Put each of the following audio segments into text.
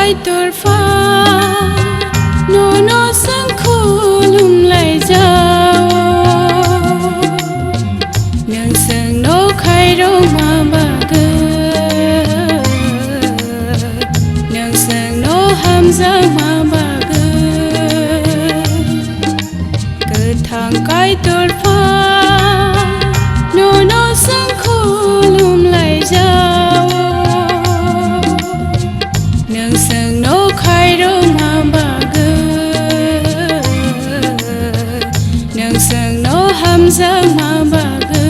kai torfa nono sang khulum lai jao nang sang no khai ro ma ba ge nang sang no ham za ma ba ge ke thang kai torfa nono sang khulum lai jao nang sang no khai ro ma ba ge nang sang no ham za ma ba ge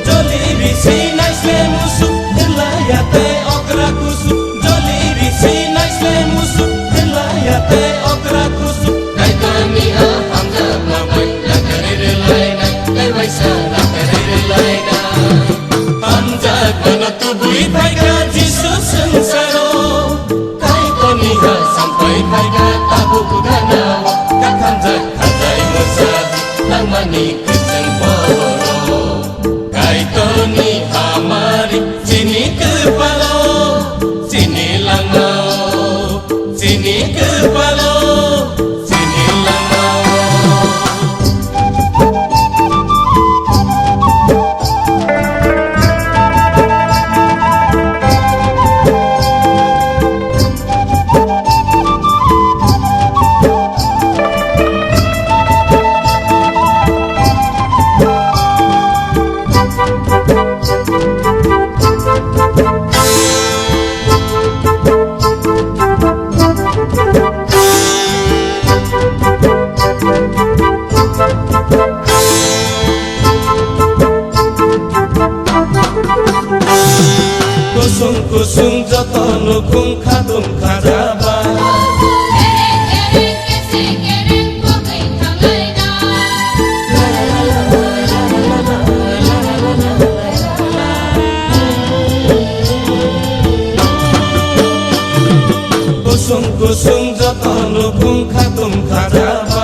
Joli bisi naisle musuh Dilayate okra kusuk Joli bisi naisle musuh Dilayate okra kusuk Kaitani ha hamza mabai Lakare laina Kawaisa lakare laina Hamza mana tubui paika Jesus sengsaro Kaitani ha sampai paika tabuk ganau Kakamza kazai musad Langmani keseng poro Kaitoni hamari sini kepala sini langau sini kepala sini langau kusung joto nukung kadung kadaba kusung joto nukung kadung kadaba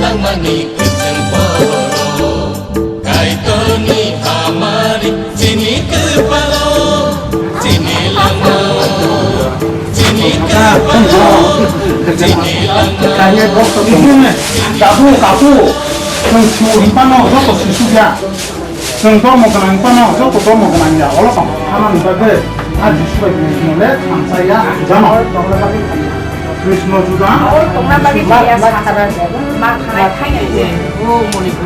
Langmani keseng poro Kaitoni hamari sini kepala sini langau sini kepala sini langau Kayaknya dokter itu nih, kaku, mencuri panau, dokter susunya, sengkau mau kenang panau, dokter mau kenang ya, kalau kamu aman bagai, aja sebagai mulai, saya jangan, Krishna juga. Oh, tunggu bagi dia makanan, makanan kaya ini. Oh, mau nih.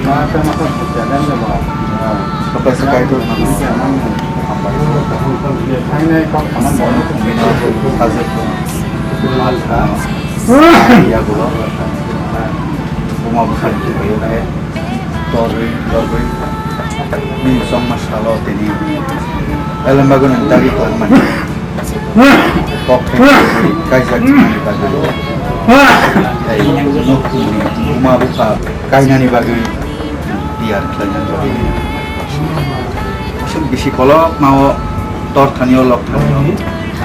Masa berjalan sama sampai sekai itu apa itu? Hanya kau kaman mau kombinasi hasil mata, ya gula, rumah besar itu ya, tori, ni sama salah tadi, dalam bagian dari kelan kok kaisar ini bagian rumah buka kainani bagi biar kalian jadi masuk di psikolog mau tor thanio lok thanio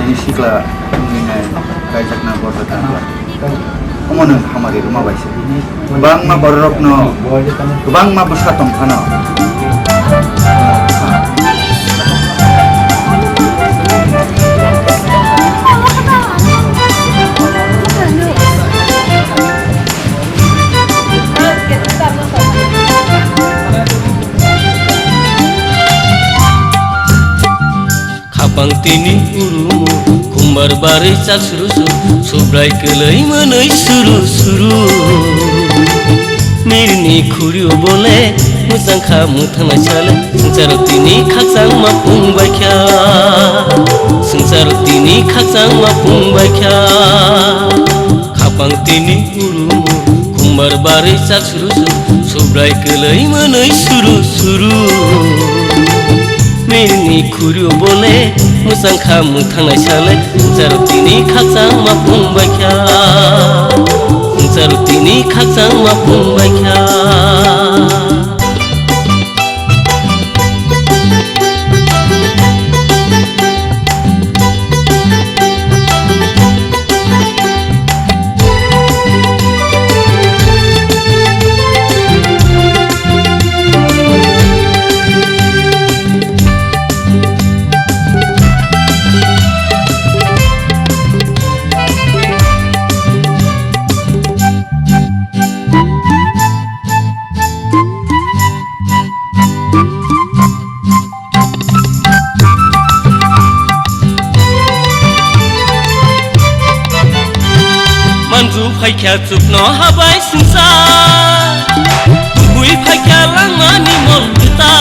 ini sikla ini kaisar na borda thanio omonan hamari rumah baise bang ma borok no bang ma busatom thana Pangtini urumu kumbar bari cak surusu subrai kelai menai suru mirni khuriyo bole musangkha muthana chale sungsarotini khaksang mapung baikya sungsarotini khaksang mapung baikya khapangtini urumu बारै चाक सुरु सुब्राय गोलै मोनै सुरु सुरु मेरनि खुरु बोले मोजां खामु थांनाय साले जारुतिनि खाजां मा फंबायख्या जारुतिनि खाजां मा फंबायख्या manju phaikya chupno habai sinsa bui phaikya langmani mol kita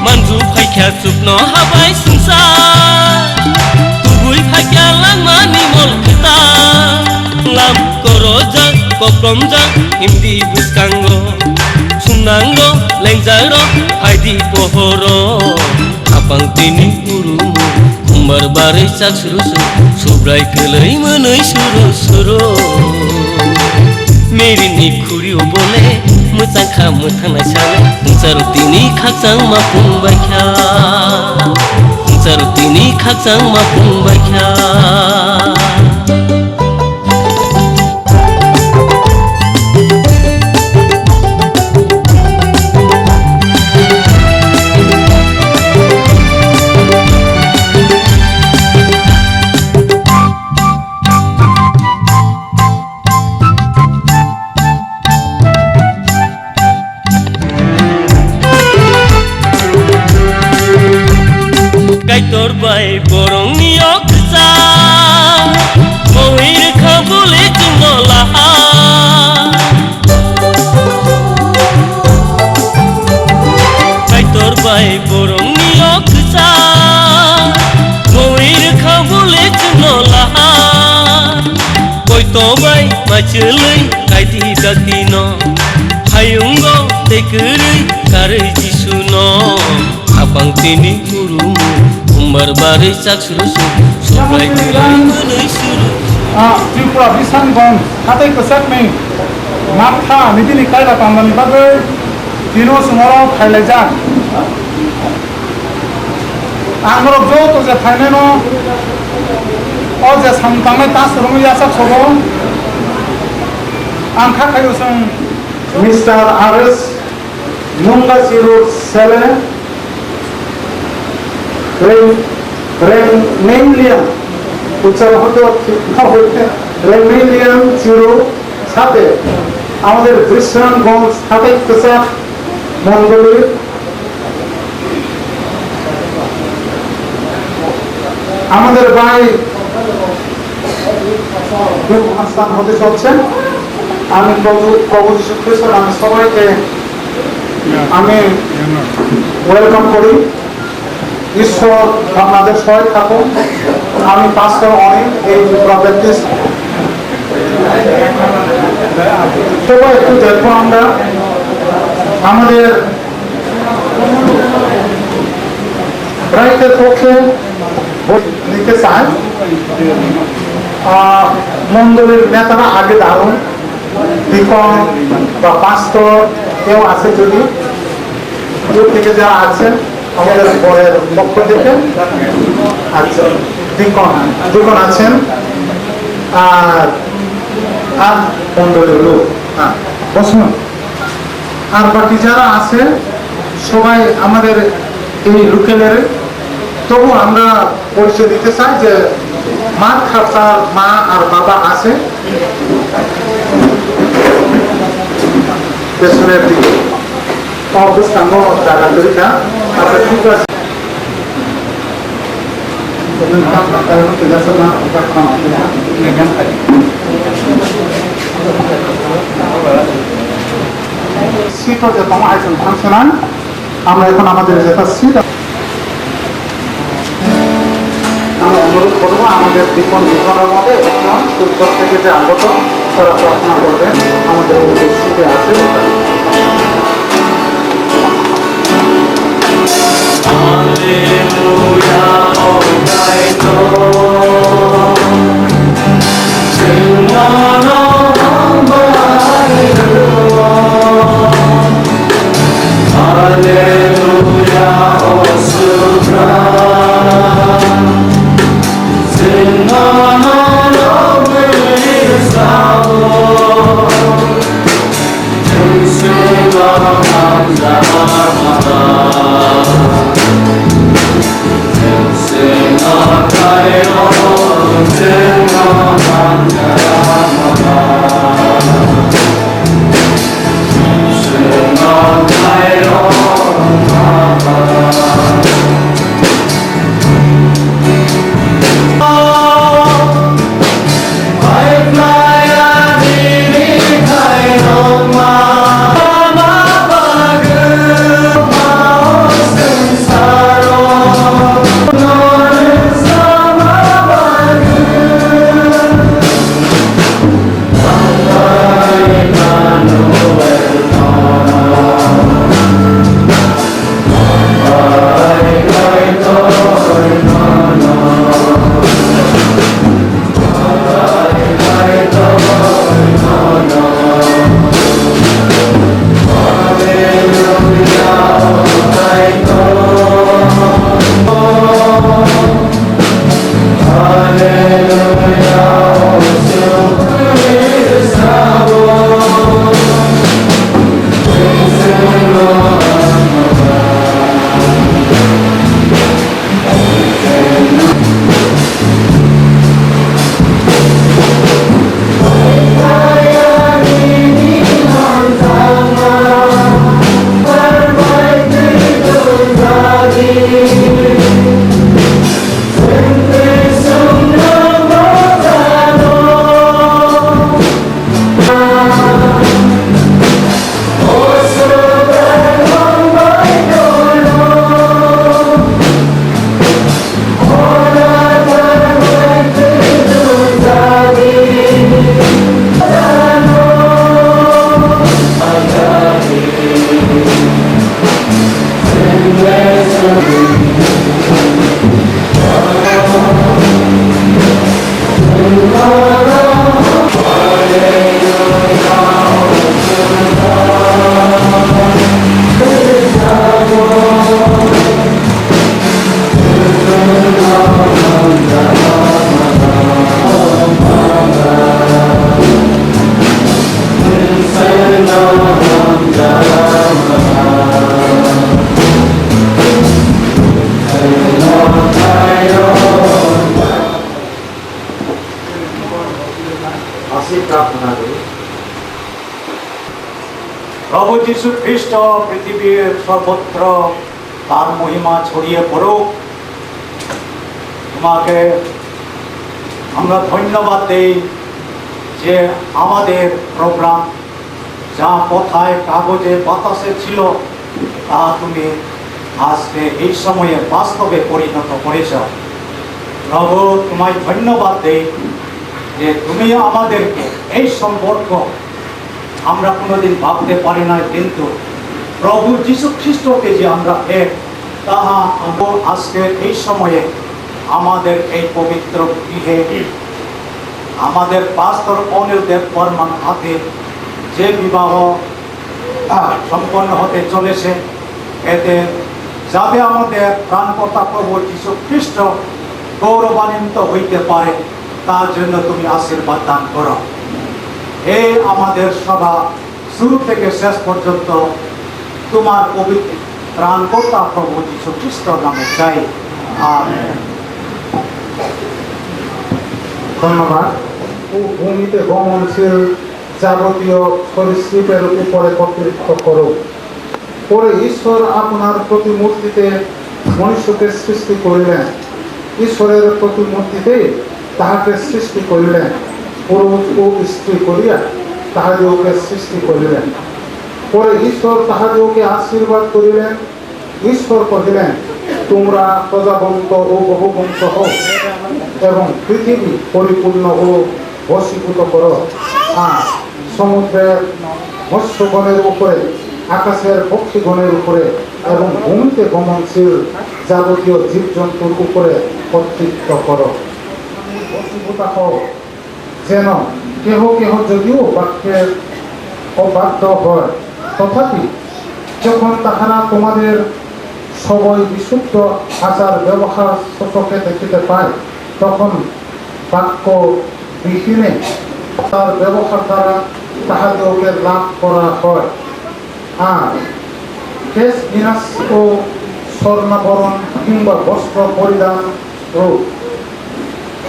manju phaikya chupno habai sinsa bui phaikya langmani mol kita lam koroja kopromja hindi buskango sunango lengjaro aidi pohoro apang tini urumu बारै चाक सुरु सुब्राय गोलै मोनै सुरु सुरु मेरिनि खुरिउ बोले मोजां खामु थांनाय साले जारुतिनि खाजां मा फंबायख्या जारुतिनि खाजां मा फंबायख्या Kaitor bai borong niok sa Moir khabule tinola Kaitor bai borong niok sa Moir khabule tinola Koi to bai machelai kaiti dakino Hayungo tekeri kare jisuno Abang tini urumu बारै चाक सुरु सुब्राय गोलै मोनै सुरु त्रिपुरा बिसानगं हाथाय कोसाकनै माथा मिदिनि कायला तांबानि बागै दिनो सुमरो फायलायजाक आंगरो जो जे फायनायनो अ जे सामतांनाय तासुरमु यासा सगो आं खाखायो जों मिस्टार आरएस मुंगा जिरो सेले Rengneilien উচ্চারণ হতে Rengneilien জিরো সাথে আমাদের বিশ্রামগঞ্জ সাথে কোসাক মন্ডলীর আমাদের ভাই স্থান হতে চলছে আমি প্রভু যীশু খ্রিস্ট আমি সবাইকে আমি ওয়েলকাম করি ঈশ্বর আপনাদের সহায় থাকুন আমি পাস্টর অনেক এই ব্যাপটিস্ট সবাই একটু দেখবো আমরা আমাদের রাইটের পক্ষে নিতে চাই মন্ডলীর নেতারা আগে দাঁড়ুন ডিকন বা পাস্টর কেউ আছে যদি দূর থেকে যারা আছেন আমাদের পরের পক্ষ থেকে আচ্ছা ডিকন আছেন আর মন্ডলের লোক বসুন আর বাকি যারা আছে সবাই আমাদের এই লোকেলের তবু আমরা পরিচয় দিতে চাই যে মা খাতার মা আর বাবা আছে পেছনের দিকে অবস্থান জায়গা তরিকা আচ্ছা ঠিক আছে সিটও যে তোমার আইসন ফাংশনাল আমরা এখন আমাদের যেটা সিট আমি অনুরোধ করবো আমাদের জীবন জীবনের মধ্যে একজন উত্তর থেকে যে আগত তারা প্রার্থনা করবেন আমাদের উপস্থিতি আছে। প্রভু যীশু খ্রিস্ট পৃথিবীর সর্বত্র তার মহিমা ছড়িয়ে পড়ুক। তোমাকে আমরা ধন্যবাদ দেই যে আমাদের প্রোগ্রাম যা কথায় কাগজে বাতাসে ছিল তা তুমি আজকে এই সময়ে বাস্তবে পরিণত করেছ। প্রভু তোমায় ধন্যবাদ দেই যে তুমি আমাদেরকে এই সম্পর্ক আমরা কোনোদিন ভাবতে পারি না, কিন্তু প্রভু যীশু খ্রিস্টকে যে আমরা এক তাহা আজকে এই সময়ে আমাদের এই পবিত্র গৃহে আমাদের পাস্তর অনিল দেব বর্মান হাতে যে বিবাহ সম্পন্ন হতে চলেছে, এতে যাতে আমাদের প্রাণকর্তা প্রভু যীশু খ্রিস্ট গৌরবান্বিত হইতে পারে তার জন্য তুমি আশীর্বাদ দান করো। এই আমাদের সভা শুরু থেকে শেষ পর্যন্ত তোমার পবিত্র ত্রাণকর্তা প্রভু যীশু খ্রিস্টর নামে চাই, আমেন। ধন্যবাদ। ভূমিতে গমনশীল যাবতীয় সরীসৃপের উপরে কর্তৃত্ব করো। পরে ঈশ্বর আপনার প্রতিমূর্তিতে মনুষ্যকে সৃষ্টি করিলেন, ঈশ্বরের প্রতিমূর্তিতে তাহাকে সৃষ্টি করিলেন, পুরুষ ও স্ত্রী করিয়া তাহাদিওকে সৃষ্টি করিলেন। পরে ঈশ্বর তাহাদিওকে আশীর্বাদ করিলেন। ঈশ্বর কহিলেন, তোমরা প্রজাবন্ত ও বহুবংশ হও এবং পৃথিবী পরিপূর্ণ ও বশীভূত করো। আর সমুদ্রের মৎস্যগণের উপরে, আকাশের পক্ষীগণের উপরে এবং ভূমিতে গমনশীল যাবতীয় জীবজন্তুর উপরে কর্তৃত্ব করো। বশীভূতা হও, যেন কেহ কেহ যদিও বাক্যের অবাধ্য হয়, তথাপি যখন তাহারা তোমাদের সবই বিশুদ্ধ আচার ব্যবহার চোখে দেখিতে পায়, তখন বাক্য বিহীনে তার ব্যবহার দ্বারা তাহাদেরকে লাভ করা হয়। আর কেশ বিনাশ ও স্বর্ণাভরণ কিংবা বস্ত্র পরিধান রূপ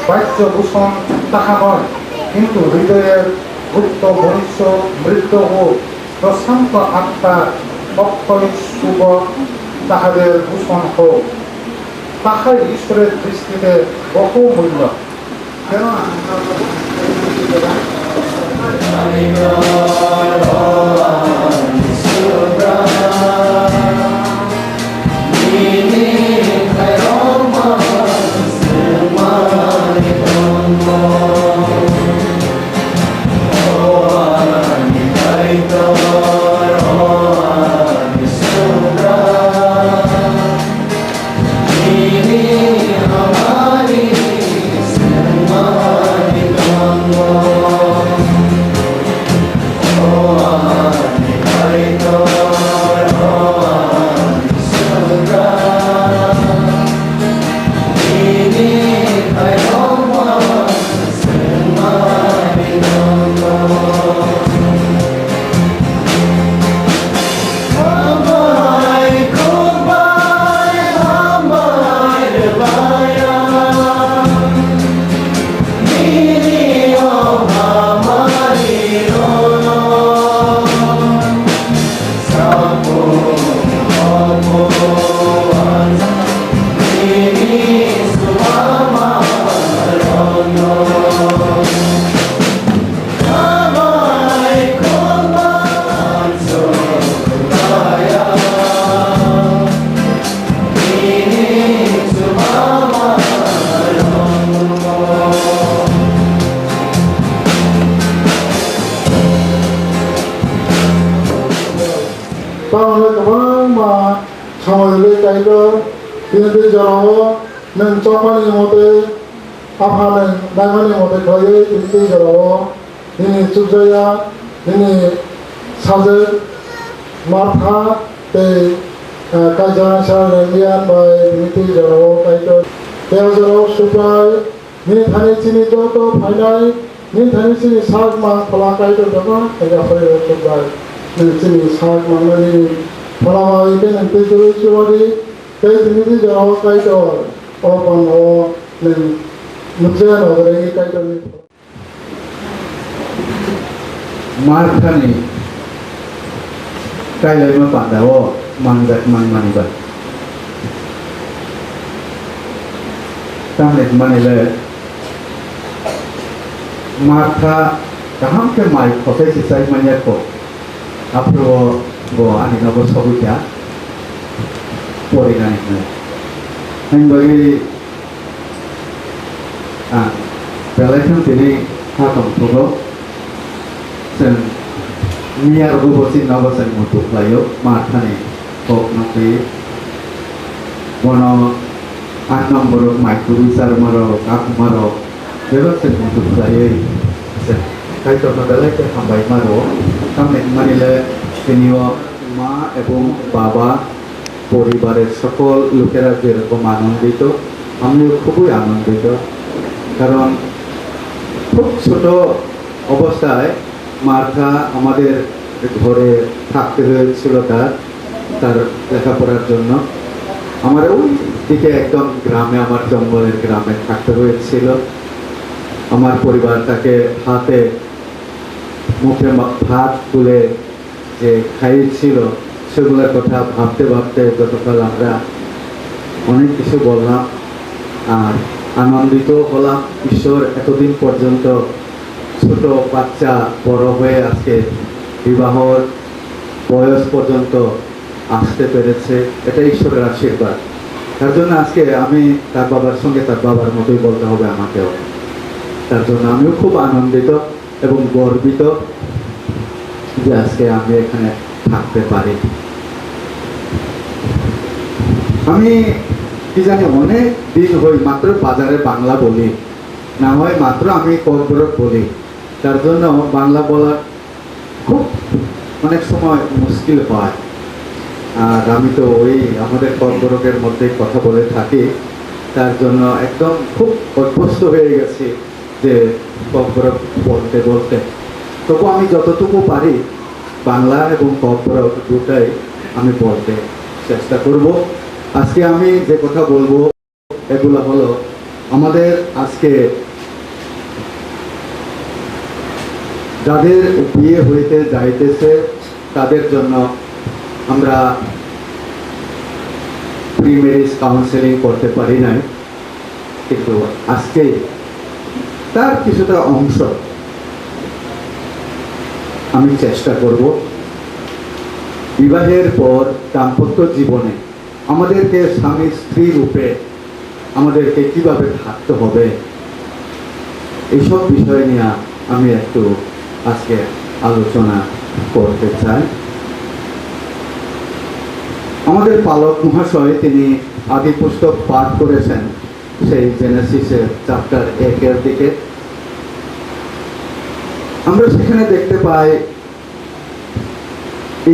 বাহ্যভূষণ তাহা নয়, কিন্তু হৃদয়ের গুপ্ত মনুষ্য মৃত্যু ও প্রশান্ত আত্মার অক্ষয় শুভ তাহাদের ভূষণ হোক। তাহাই ঈশ্বরের দৃষ্টিতে বহু মূল্য। Ini jauh, neng coba ni mode, apa neng, nama ni mode kaya ini jauh, ini sujaya, ini sahaja, martha, te kajian saya Rengneilien by ini jauh kaya, te jauh supaya, ini thani sini jauh final, ini thani sini sah mah pelan kaya jauh, kaya apa yang supaya, ini sini sah mah ni pelan kaya nanti jauh supaya Kaya ini jauh kaya jauh, orang orang ni mungkin orang ini kaya jauh ni. Martha ni kaya lima pada wo manggat mani ber. Tamlet mani le Martha kaham ke mai kote sisai mani ko. Apro wo ani nabo sobu kya. Pori nani nani bagi pelajun ini hakam tuh sen niar bubosin nawasan mutu layo Martha ni kok nanti wono anam borok mai kuru sar maro kak maro bebasin mutu layo sen kai to nadalai ke hambai maro kami manile kiniwa ma ebong baba পরিবারের সকল লোকেরা যেরকম আনন্দিত, আমিও খুবই আনন্দিত। কারণ খুব ছোট অবস্থায় মার্থা আমাদের ঘরে থাকতে হয়েছিল তার লেখাপড়ার জন্য। আমার ওই দিকে একদম গ্রামে, আমার জঙ্গলের গ্রামে থাকতে হয়েছিল। আমার পরিবার তাকে হাতে মুখে ভাত তুলে যে খাইয়েছিল, সেগুলোর কথা ভাবতে ভাবতে গতকাল আমরা অনেক কিছু বললাম আর আনন্দিত হলাম। ঈশ্বর এতদিন পর্যন্ত ছোট বাচ্চা বড় হয়ে আজকে বিবাহর বয়স পর্যন্ত আসতে পেরেছে, এটা ঈশ্বরের আশীর্বাদ। তার জন্য আজকে আমি তার বাবার সঙ্গে তার বাবার মতোই বলতে হবে আমাকেও। তার জন্য আমিও খুব আনন্দিত এবং গর্বিত যে আজকে আমি এখানে থাকতে পারি। আমি কি জানি অনেক দিন হই মাত্র বাজারে বাংলা বলি, না হয় মাত্র আমি কর্পোরেট বলি। তার জন্য বাংলা বলা খুব অনেক সময় মুশকিল হয়। আর আমি তো ওই আমাদের কর্পোরেটের মধ্যে কথা বলে থাকি, তার জন্য একদম খুব অভ্যস্ত হয়ে গেছি যে কর্পোরেট বলতে বলতে। তবু আমি যতটুকু পারি বাংলা এবং কর্পোরেট দুটাই আমি বলতে চেষ্টা করব। আজকে আমি যে কথা বলবো এগুলো হলো আমাদের আজকে যাদের বিয়ে হইতে যাইতেছে তাদের জন্য আমরা প্রি ম্যারেজ কাউন্সেলিং করতে পারি নাই, কিন্তু আজকে তার কিছুটা অংশ আমি চেষ্টা করব। বিবাহের পর দাম্পত্য জীবনে আমাদেরকে স্বামী স্ত্রী রূপে আমাদেরকে কিভাবে থাকতে হবে এইসব বিষয় নিয়ে আমি একটু আজকে আলোচনা করতে চাই। আমাদের পালক মহাশয় তিনি আদি পুস্তক পাঠ করেছেন, সেই জেনেসিসের চ্যাপ্টার 1 দিকে। আমরা সেখানে দেখতে পাই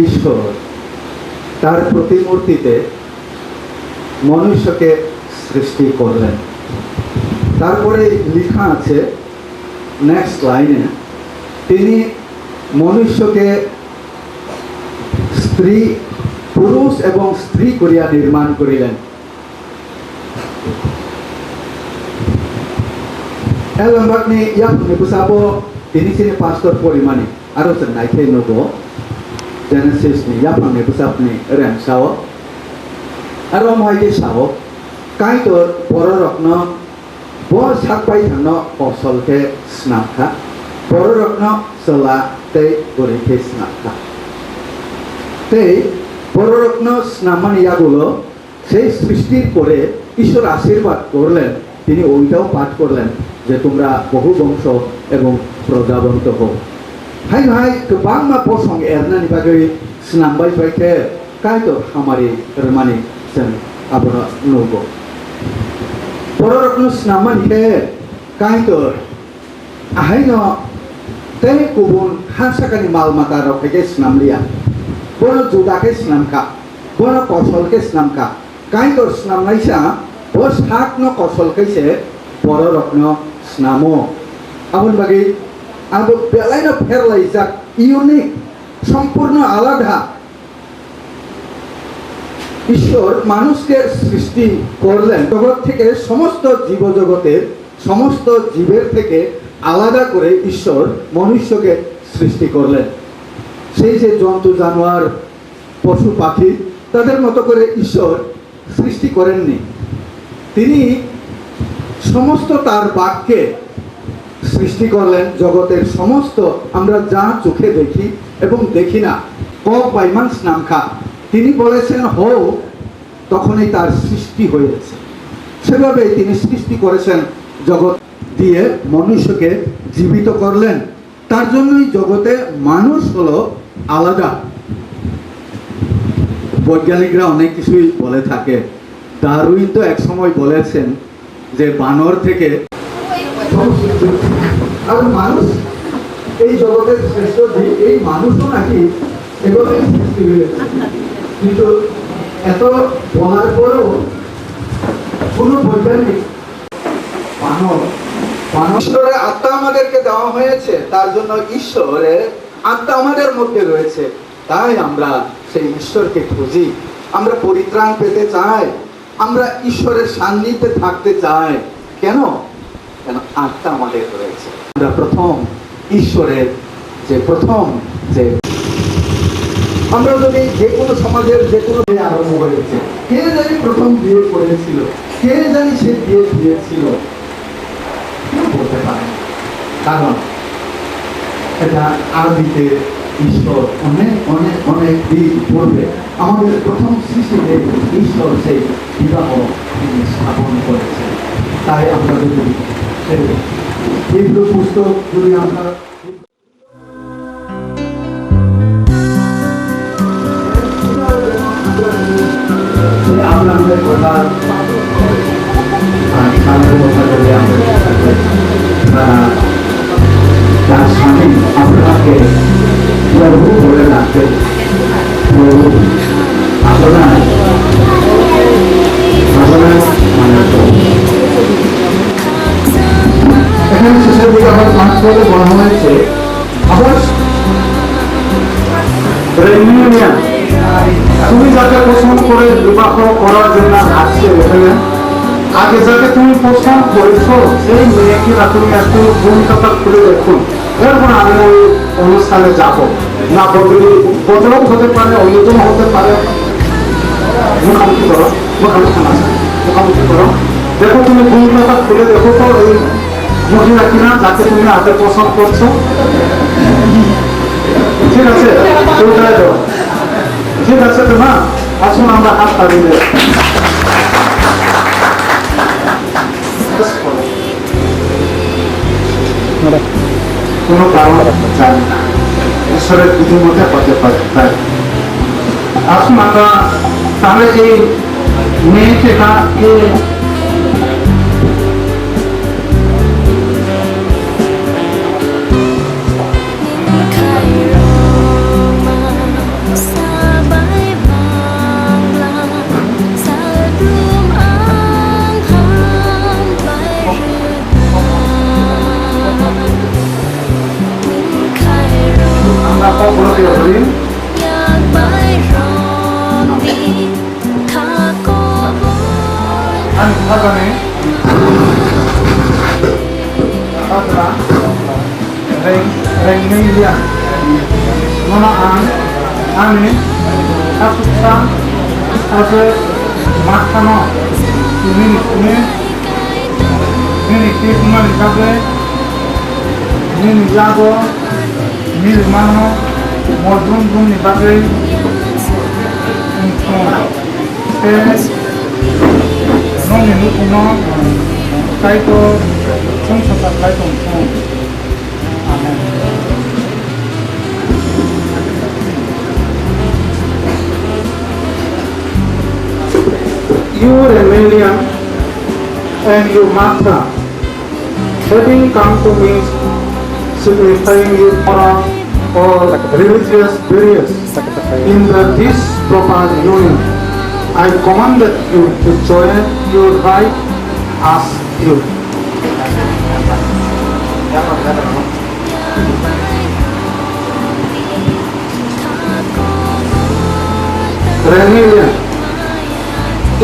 ঈশ্বর তার প্রতিমূর্তিতে মনুষ্যকে সৃষ্টি করলেন। তারপরে লেখা আছে নেক্সট লাইনে, তিনি মনুষ্যকে পুরুষ এবং স্ত্রী করিয়া নির্মাণ করিলেন। Elambakni yang nebusabo ini sini pastor polimani aro senai ke nogo Genesis ni yang nebusab ni rem sao aro mai ke sao kai to pororokno bo sakpai thano kosol ke snakha pororokno sela te gori ke snakha te pororokno snamani yagulo সেই সৃষ্টির পরে ঈশ্বর আশীর্বাদ করলেন, তিনি ওইটাও পাঠ করলেন যে তোমরা বহু বংশ এবং প্রজাবন্ত হও। হাই হাই गोबां मा posong erna ni bagai senambai baike kai to hamari remani sen abono nugo pororokno senamani ke kai to ahai no te kubun hasakani mal mata rokhe senamlia bono judake senamka bono kosolke senamka kai to senamnaisa bos hakno kosolke pororokno snamo amon bagi abo belaina ferlaijak unique সম্পূর্ণ আলাদা। ঈশ্বর মানুষকে সৃষ্টি করলেন, জগৎ থেকে সমস্ত জীবজগতের সমস্ত জীবের থেকে আলাদা করে ঈশ্বর মনুষ্যকে সৃষ্টি করলেন। সেই যে জন্তু জানোয়ার পশু পাখি তাদের মতো করে ঈশ্বর সৃষ্টি করেননি, তিনি সমস্ত তার বাক্যে সৃষ্টি করলেন। জগতের সমস্ত আমরা যা চোখে দেখি এবং দেখি না কক বাইমান স্নামখা তিনি বলেছেন হও, তখনই তার সৃষ্টি হয়েছে। সেভাবে তিনি সৃষ্টি করেছেন, জগৎ দিয়ে মনুষ্যকে জীবিত করলেন। তার জন্যই জগতে মানুষ হলো আলাদা। বৈজ্ঞানিকরা অনেক কিছুই বলে থাকে। ডারউইন তো এক সময় বলেছেন যে বানর থেকে আর মানুষ এই জগতের শ্রেষ্ঠ জীব, এই মানুষও নাকি এভাবেই সৃষ্টি হয়েছে। কিন্তু এত বলার পরেও কোনো বৈজ্ঞানিক ঈশ্বরের আত্মা আমাদেরকে দেওয়া হয়েছে, তার জন্য ঈশ্বরের আত্মা আমাদের মধ্যে রয়েছে। তাই আমরা সেই ঈশ্বরকে খুঁজি, আমরা পরিত্রাণ পেতে চাই, আমরা ঈশ্বরের সান্নিধ্যে থাকতে চাই। কেন? কেন আত্মা আমাদের রয়েছে। আমরা প্রথম ঈশ্বরের যে আমরা যদি যে কোনো সমাজের যে কোনো বিয়ে আরম্ভ হয়েছে, কে জানি প্রথম বিয়ে করেছিল, কে জানি সে বিয়ে দিয়েছিল, কেউ বলতে পারে। কারণ এটা আদিতে ঈশ্বর অনেক অনেক অনেক দিন পূর্বে আমাদের প্রথম সৃষ্টিতে ঈশ্বর সেই বিবাহ তিনি স্থাপন করেছেন। তাই আমরা যদি হিব্রু পুস্তক যদি আমরা আব্রাহামের কথা সালের কথা যদি আমরা তার স্বামী আব্রাহামকে প্রভু বলে ডাকতেন। প্রভু আপনার মানে এখানে শেষের দিকে আবার পাঁচ পদে বলা হয়েছে আবার রেঙ্গনেইলিয়ান, তুমি যাকে পছন্দ করে বিবাহ করার জন্য আসছে এখানে, আগে যাকে তুমি পছন্দ করেছো সেই মেয়েকে তুমি একটু ভূমিকাটা খুলে দেখুন, এরপর আমি ওই অনুষ্ঠানে যাব না। বদলাও হতে পারে, অন্যতম হতে পারে। মুখামুখি করো, মুখামুখি করো, দেখো তুমি ভূমিকাটা খুলে দেখো তো এই মহিলা কিনা যাকে তুমি আগে পছন্দ করছো। ঠিক আছে, ঠিক আছে তো না, আসুন আমরা হাত তাড়িয়ে দেব। কোনো কারণ জানি না, ঈশ্বরের বিধির মধ্যে হতে পারে। তাই আসুন আমরা তাহলে এই মেয়েকে Rengneilien, Mama Ani, Asusan, Ase, Makano, Mini Kisman Kabe, Mini Jago, Mil Mano, Modrum Buni Babe, Noni Nukuno, Kaito, Sungsata Kaito, Amen. You Rengneilien and you Martha, having come to me, signifying your moral or religious barriers in this proper union, I commanded you to join your right as you. Rengneilien,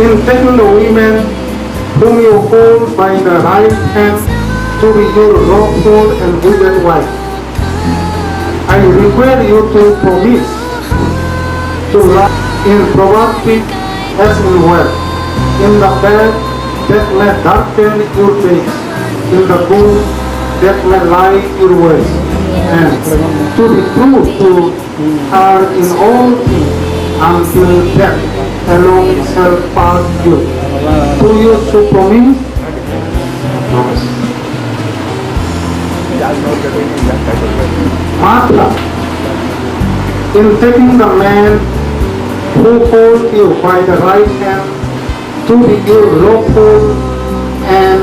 in taking the women whom you hold by the right hand to be your lawful and wedded wife, I require you to promise to love in poverty as in wealth, in the bad that may darken your face, in the good that may light your ways, and to be true to her in all things until death alone shall part you. Do you so promise? Martha, in taking the man who holds you by the right hand to be your lawful and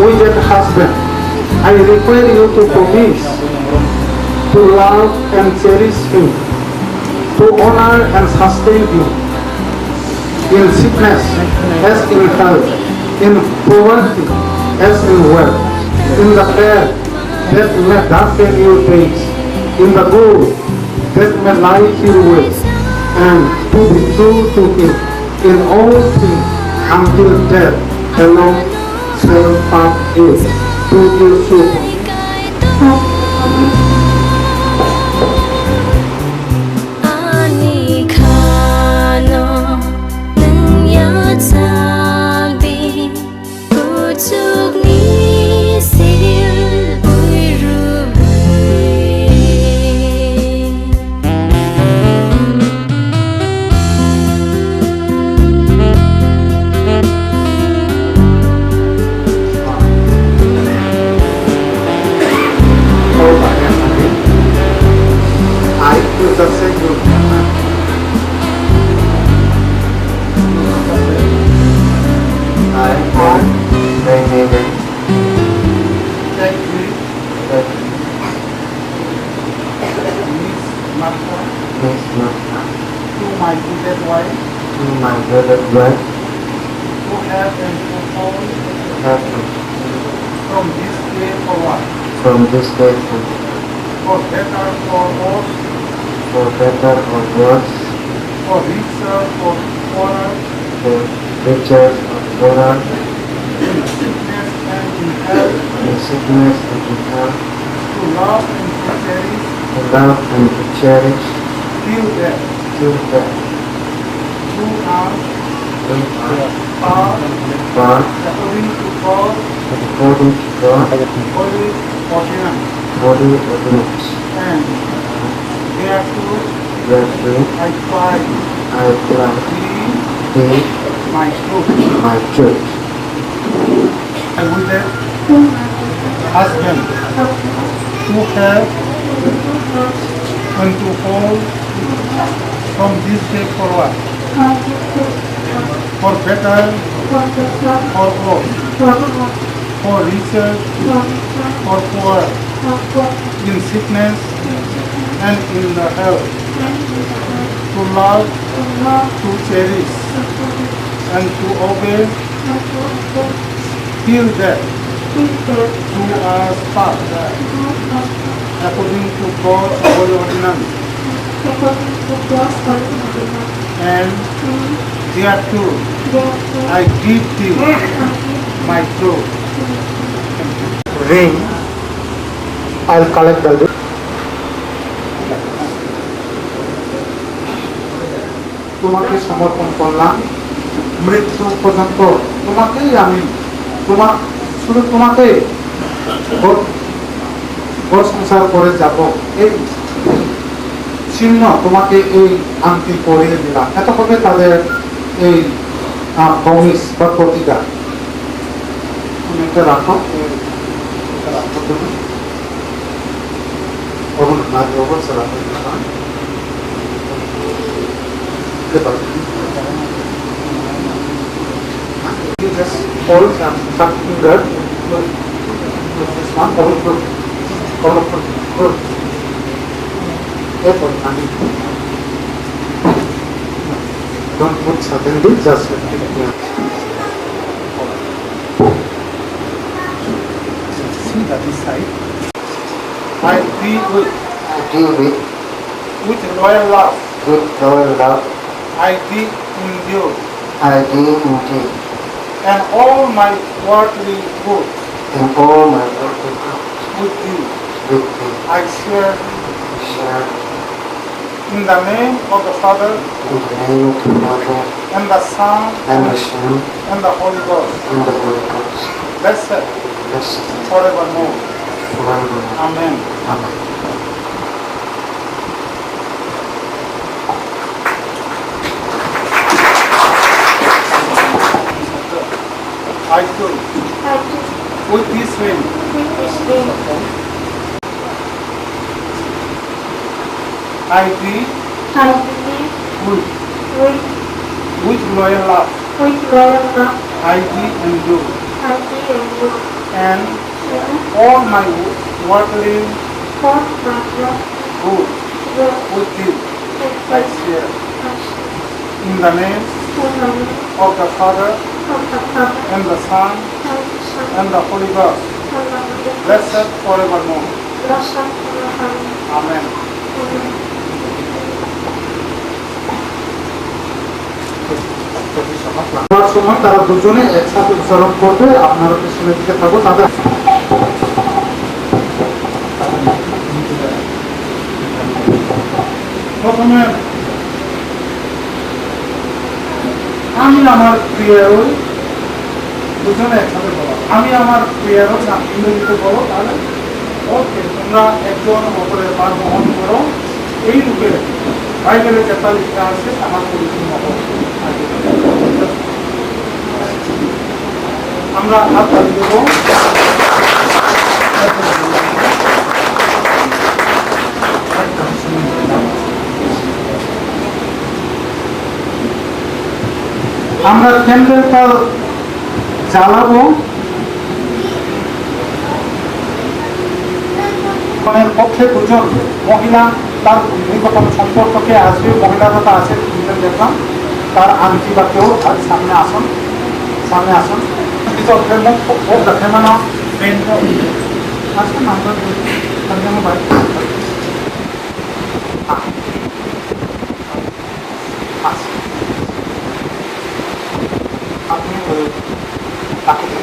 wedded husband, I require you to promise to love and cherish him, to honor and sustain him, in sickness as in health, in poverty as in wealth, in the bad that may darken your days, in the good that may light your ways, and to be true to him in all things until death alone shall part you. To your soul. Chúc ni siêu Weds to have and to hold have from this day forward, from this day forward, for better or worse, for better or worse, for richer or poorer, for richer or poorer, in sickness and in health, in sickness and in health, to love and to cherish, to love and to cherish, till death, till death. who are We are far far according to God, according to God, holy ordinance, holy ordinance. and therefore Therefore, I cry I pledge thee, thee my truth. my truth. I will husband to have and to hold from this day forward, for better or worse, for richer or poorer, in sickness and in the health, to love, to cherish, and to obey till death, to us part, according to God's holy ordinance, and thereto I give thee my truth. ring. I'll collect the তোমাকে সমর্পণ করলাম মৃত্যু পর্যন্ত, তোমাকেই আমি শুধু তোমাকে ঘর সংসার করে যাব, এই চিহ্ন তোমাকে এই আংটি পরিয়ে দিলাম। এত হবে তাদের এই প্রমিস বা প্রতিজ্ঞা। তুমি এটা রাখো, এটা রাখো তুমি অবশ্যই রাখো। You just hold some finger with this one, hold. Don't put suddenly, just see that this side. I deal with loyal love. With loyal love, I deal in you, I deal in thee, and all my worldly goods and all my working with thee. with thee, I share share in the name of the Father, in the name of the Father, and the Son, and the Son, and the Holy Ghost. and the Holy Ghost. Blessed Blessed forevermore. forever. Amen. Amen. I do with this ring I deal with loyal love. I deal and do, and all my worldly goods with thee I share in the name of the Father, and the Son, and the Holy Ghost. Blessed forevermore. Amen. আমার সময় তারা দুজনে একসাথে উচ্চারণ করবে, আপনারা পিছনের দিকে থাকবো তাদের। প্রথমে আমি আমার প্রিয়র, দুজনে একসাথে বলো, আমি আমার প্রিয়র, ইংরেজিতে বলো, তাহলে ওকে তোমরা একজন অপরের পার বহন করো। এই রূপে বাইবেলে যেটা লেখা আছে আমার পরিপূর্ণ হোক। আমরা হাত তালি দেবো। আমরা ক্যান্ডেলটা জ্বালাবো। পক্ষে দুজন মহিলা তার নিকটতম সম্পর্ককে আসবে, মহিলারা তা আছে দুজন দেখলাম, তার আংটি বা কেউ আর সামনে আসুন কিছু মুখ দেখে মানে আসুন আমরা আপনি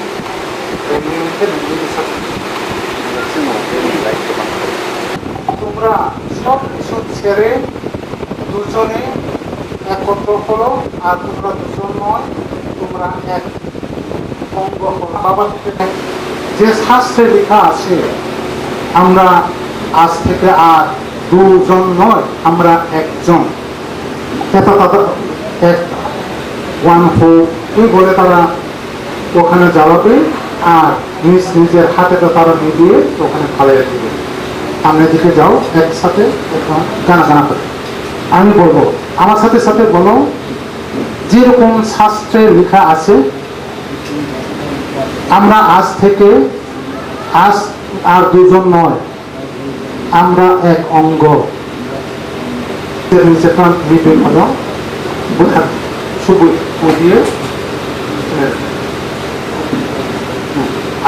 তোমরা সব কিছু ছেড়ে দুজনে একত্র করো, আর তোমরা দুজন নয়, তোমরা এক অঙ্গ করো। বাবা যে শাস্ত্রে লেখা আছে আমরা আজ থেকে আর দুজন নয়, আমরা একজন, এক ওয়ান হো এই বলে তারা ওখানে জ্বালাবে আর নিজের হাতে তারা নিয়ে দিয়ে ওখানে ফালিয়ে দিবে। সামনের দিকে যাও, একসাথে গানা করে আমি বলবো, আমার সাথে বলো, যেরকম শাস্ত্রে লেখা আছে আমরা আজ থেকে আজ আর দুজন নয়, আমরা এক অঙ্গ। দিয়ে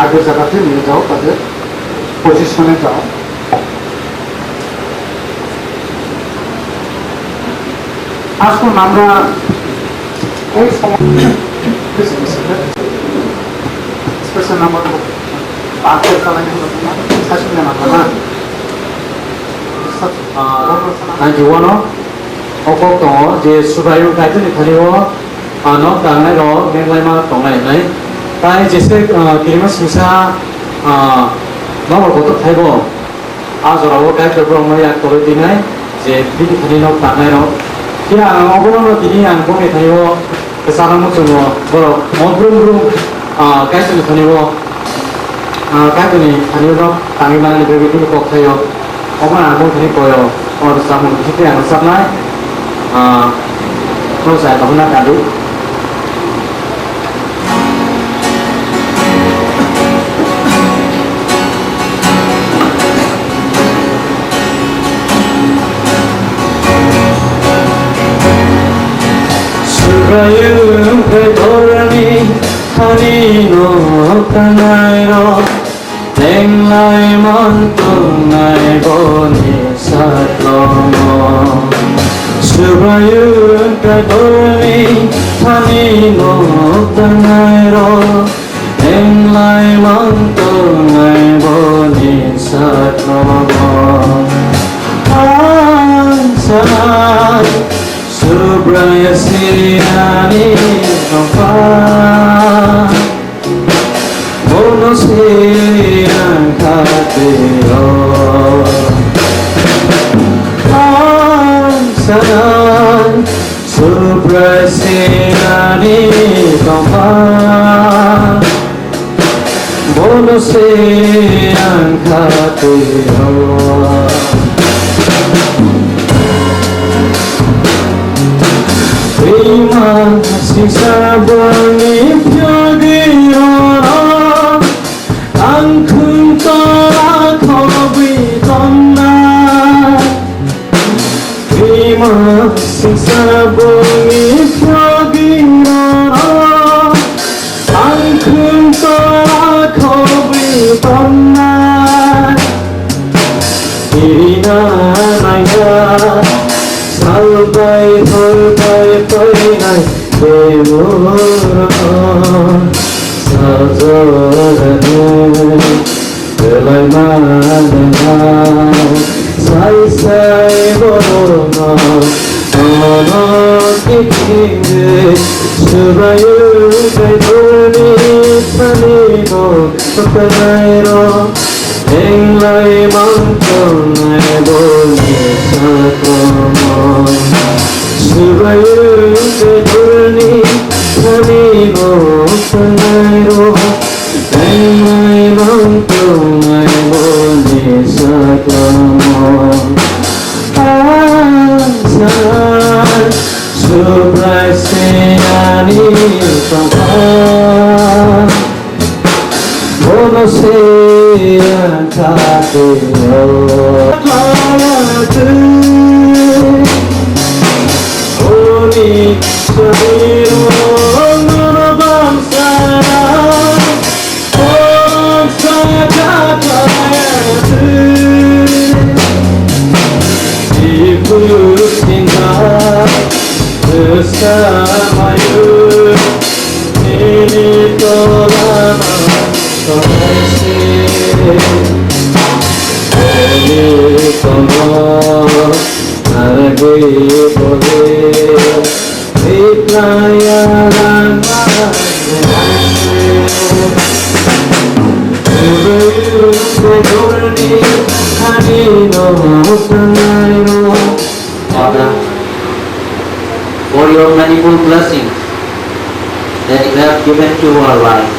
আগের জায়গাতে নিয়ে যাও, তাদের পজিশনে যাও। আসুন আমরা ওই সময় স্পেশাল নাম্বার পাঁচের চালানি হলো না শাসন না Jiwano, Oko Tongo, Je Subayu Kaitan Italiyo, Nok Dangai Ro, Nenglai Ma Tongai Nai, Tai Jese Kirima Sisa, Nomor Kotok Thaibo, Azora Kai Kebro Moya Korotinai, Je Bidi Thani Nok Dangai Ro, Kira Ogono Tini and Bongi Thaibo, Kesana Mutsuno, Boro, Monbrum, Kaitan Italiyo, Kaitani Thaniyo, Tangiman Bebitu Koktayo, Oma Amon Thikoyo, or some Kiki and Supply, close at Hona Kadu. Subayum Pedorani, Hanino, Kanairo. Renglai mantung nai boni satlomo, Subayun kadormi hanino tanairo. Renglai mantung nai boni satlomo, Ansan Subraya sirani nompa. Bono siang kateo, Ansan subrasini tompa. Bono siang kateo, terima kasih sabani pyagiro. Angkung tola kobi tonna, terima kasih sabungi pyagiro. Angkung tola kobi tonna, irina naya salbai painai demura. Sajorane, belai mana, sai borona, ono kikine, Subayu kaitoni tanino, tokanairo, Renglai mantonai boni satlomo, Subayu kaitoni tanino. Tanairo, Renglai mantungai boni satlomo, Ansan Subrai senani tompa. Bono siang kateo, Lalatu Oni Sabiru Nuna Bamsara Om Sakatayatu Ibu cinta bersama you ini tolama ini tolong lagi boleh di pelayanan Father, for your manifold blessings that you have given to our life.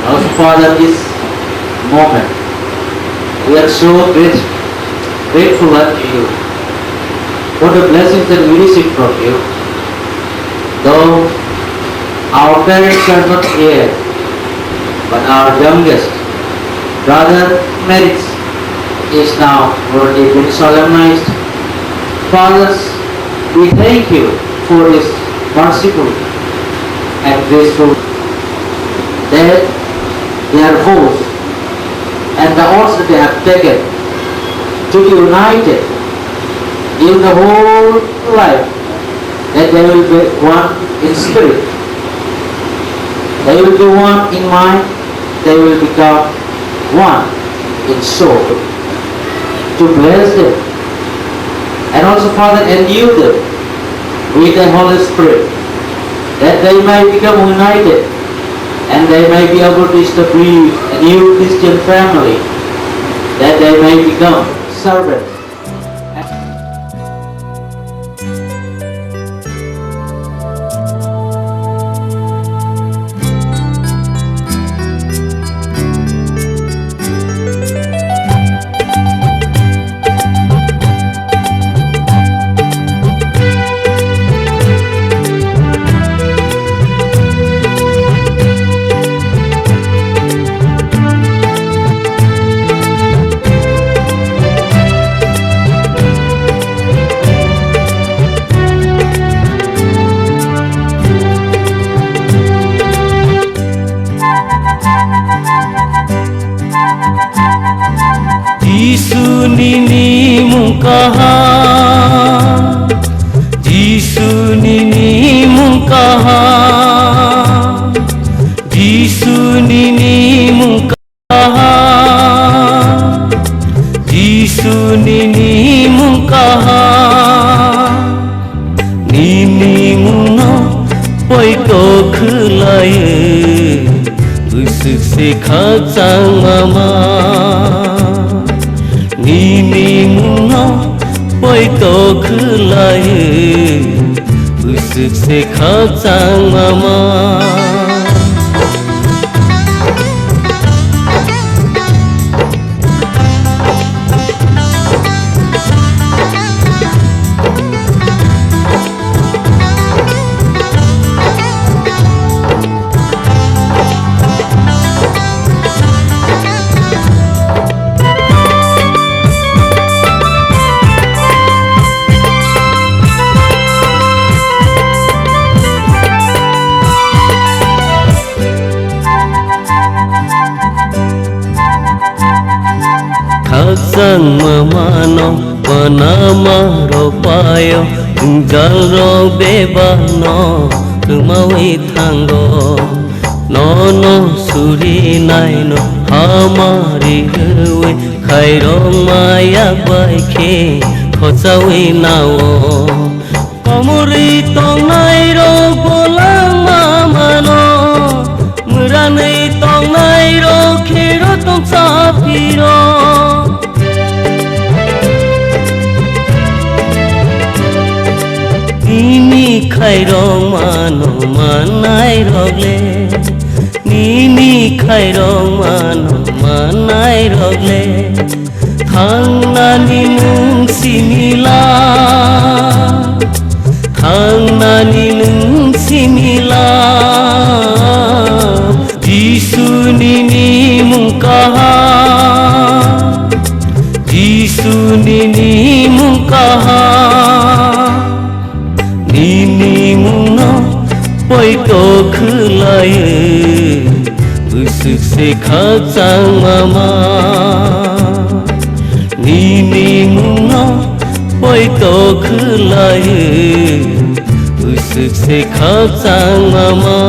Also, Father, this moment, we are so grateful unto you for the blessings that we receive from you. Though our parents are not here, but our youngest brother Merits is now already been solemnized. Fathers, we thank you for this merciful and graceful that their vows and the oaths that they have taken to be united in the whole life, that they will be one in spirit, they will be one in mind, they will become one in soul. To bless them and also, Father, endue them with the Holy Spirit, that they may become united and they may be able to establish a new Christian family, that they may become servants. Jisu nini mungkaha Jisu nini mungkaha Jisu nini mungkaha Jisu nini mungkaha Nini muno poi ko khulaye Usuk se khachang mama Nini muno poi to khulaye Usuk se khachang mama Khachang mamano panama ropayo Ungalo bebano Tumawi thango Nono suri naino Hamari huwe Khairong maya baike Khochawi nao Pamuri tong nairo Bolang mamano Muranei tong nairo Khero tong sapiro Nini khairong mano manai rogle Nini khairong mano manai rogle Thangna ninung sinila Thangna ninung sinila Jisu nini mungkaha Jisu nini mungkaha se khang mama ni mung no poi to khulai usuk se khang mama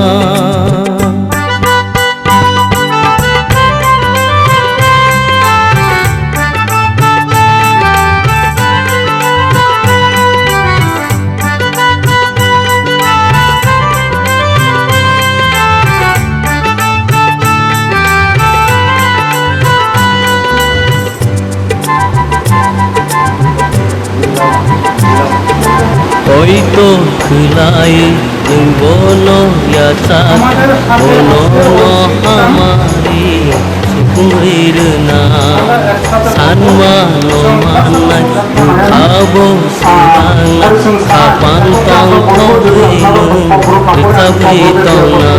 Oi to khulai tung bono ya ta bono no hamari sukuirna sanma no manai abo sudana kapan tong koiru kita bitona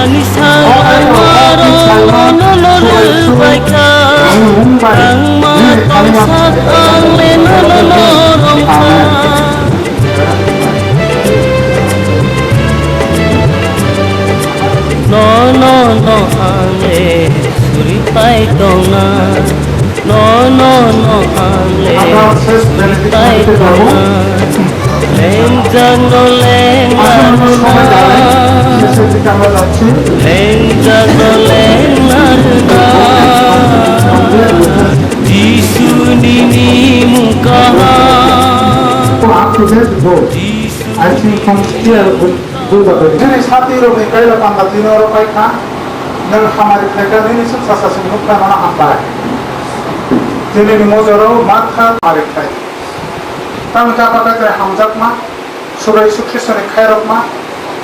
anisa maro no no baika ang matong sak ang leno no rompa no ale suri pai dona no ale suri pai dona leng jang no leng larna Jisu nini muka I think from here do the very जिन्हें साथी लोग कई लोग अंदर तीनों लोग कई खां नल हमारे फेंका नहीं सब सासा से मुक्ता ना हम पाए जिन्हें निमोजरो माथा हमारे खाए तंग जाता कहते हम जब मां सुबह सुखी से खैरत मां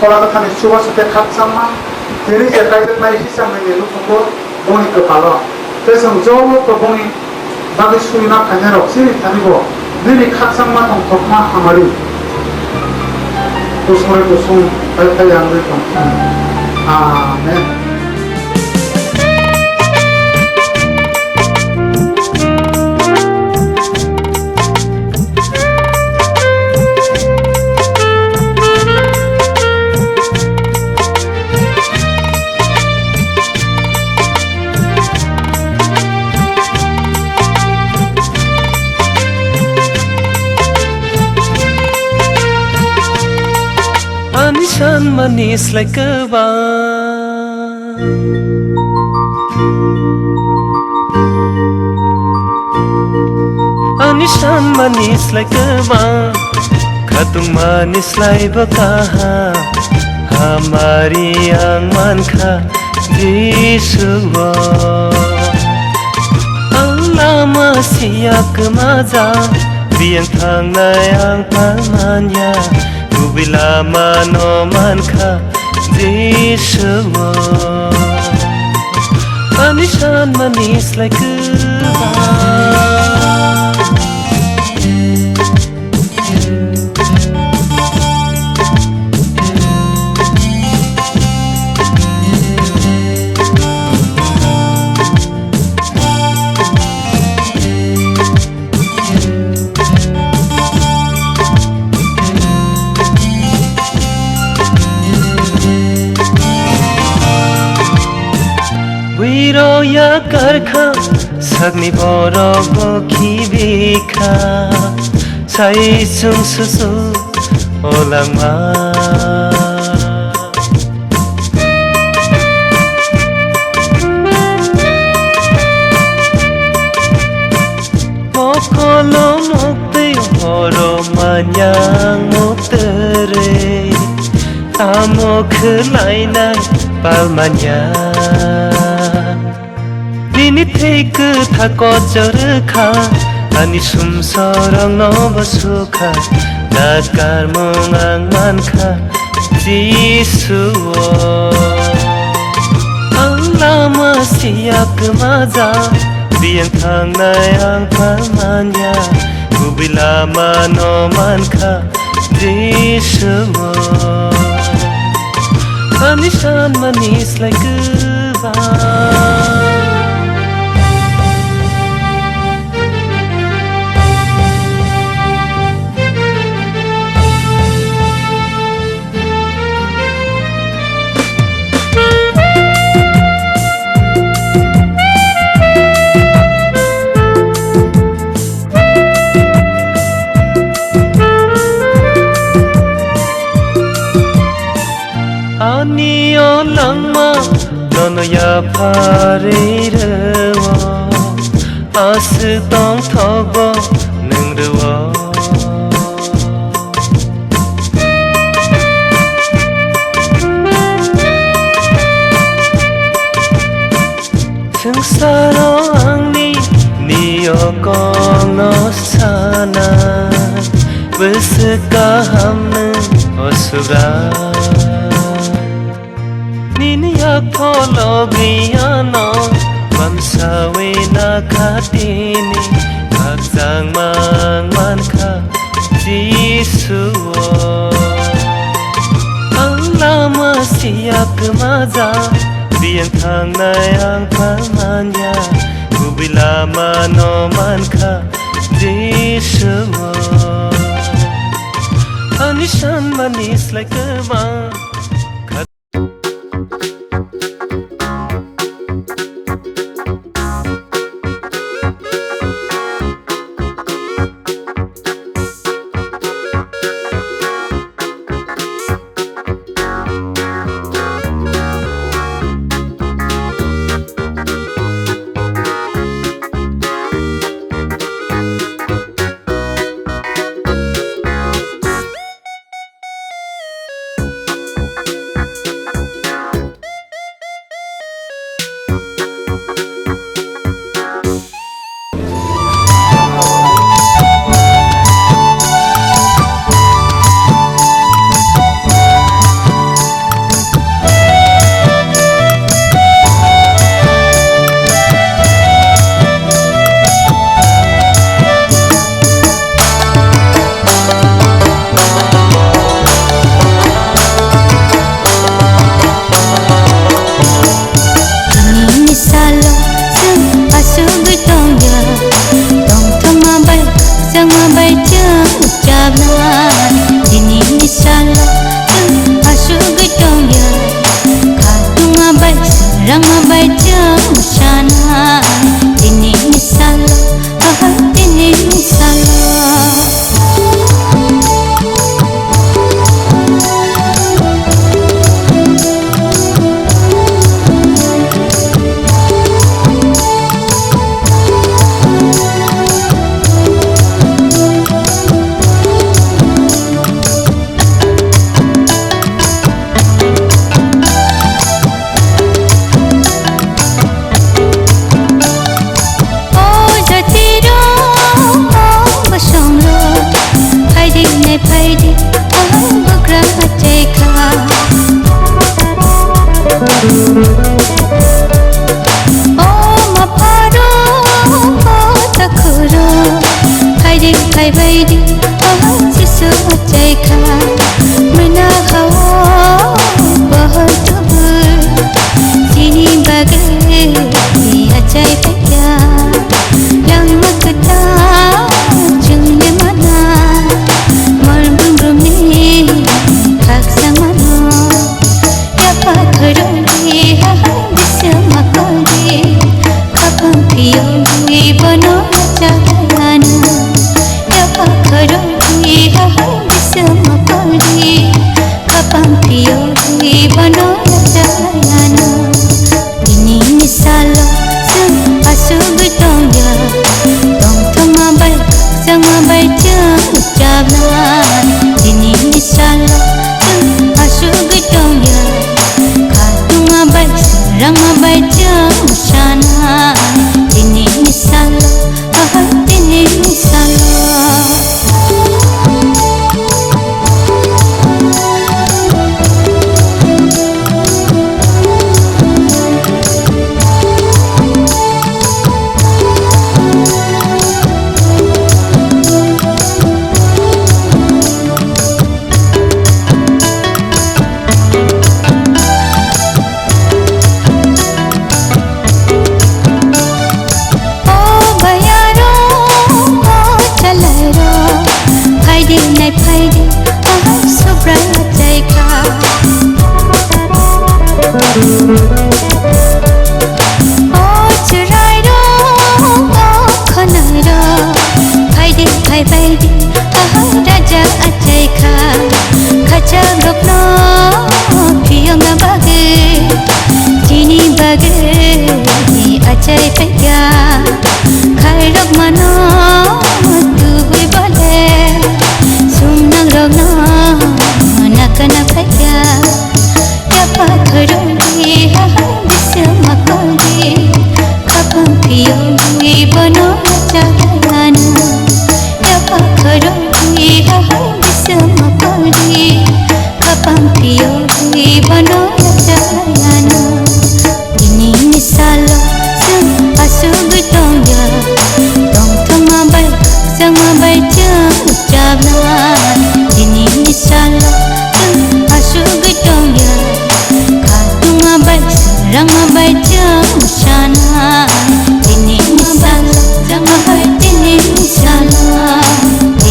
थोड़ा तो खाने सुबह से खात सम्मा तेरी जगह जब मैं इसी समय ले लूँ तुमको बोनी को पालो जैसे हम जो लोग को बोनी बाकी सुई ना खाने रोक सी थानी को नहीं खात सम्मा तुम थोपना हमारी उसमें तो सुन कई आंगले तुम आमेन Anishan manis like a wine Anishan manis like a wine Khatung manis like bakaha Hamari ang man kha Jisuwa Ang lama siyak maza Biyang thang na ang pamanya Bila mano man kha Jisuwa Anishan manis like a Wiroya karkha sagni borogo kibikha sai sung susu olangma mokolo mukti horo manyang muktere amok lainai palmanya Nini take thako charkha ani sumsarang no basukha nakar mongang mankha Jisuwa ang lama siyak maza biyang thang nayang pamanya kubila mano mankha Jisuwa Anishan manis like a ya parirewa asitong thogo nengrewa sengsara angni niyo kono sana besekaham osuga nini yak tholo giyano bamsawe na khatini aksang mang man kha jisuo ang lama siyak maza biang thang na yang pamanya kubila mano man kha jisuo anishan manis like a man cai pega khai rok mano tu hui bole sum nang rok no nakana pega ya pa kharo di ha bisya makali kapang piyo hui bano chayana ya pa kharo di ha bisya makali kapang piyo hui bano chayana ini misalo sung asug tong ya tong thong ma bai sang ma bai chang chap na ini misalo sung asug tong ya kha tung ma bai rang ma bai chang shana ini misalo jang ma bai ini misalo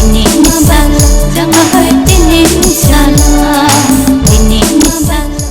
ini misalo jang ma bai ini misalo ini misalo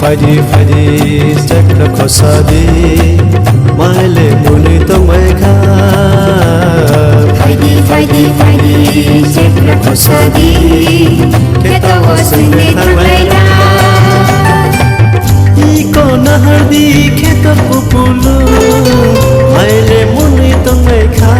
Fadi stekra kosadi maile muni tomai kha Fadi stekra kosadi keta wasne thaila iko nahardi keta pupulu maile muni tomai kha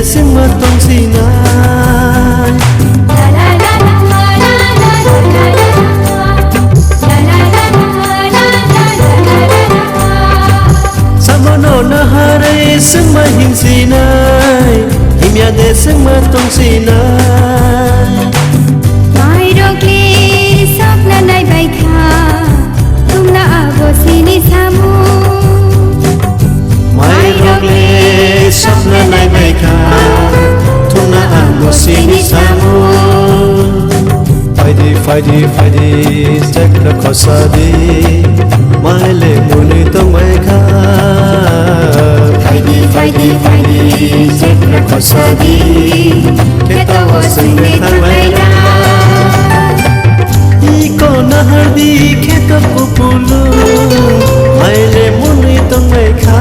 Sing ma tong sinai Samono na hare sing ma hing sinai Himya de sing ma tong sinai mai rokli sapna nai bai kha tumna abo sini samu Mai rokli sapna nai bai kha tuna abo sini samu Fadi stekra kosadi maile muni tomai kha Fadi stekra kosadi keta wasne thaila iko nahardi keta pupulu maile muni tomai kha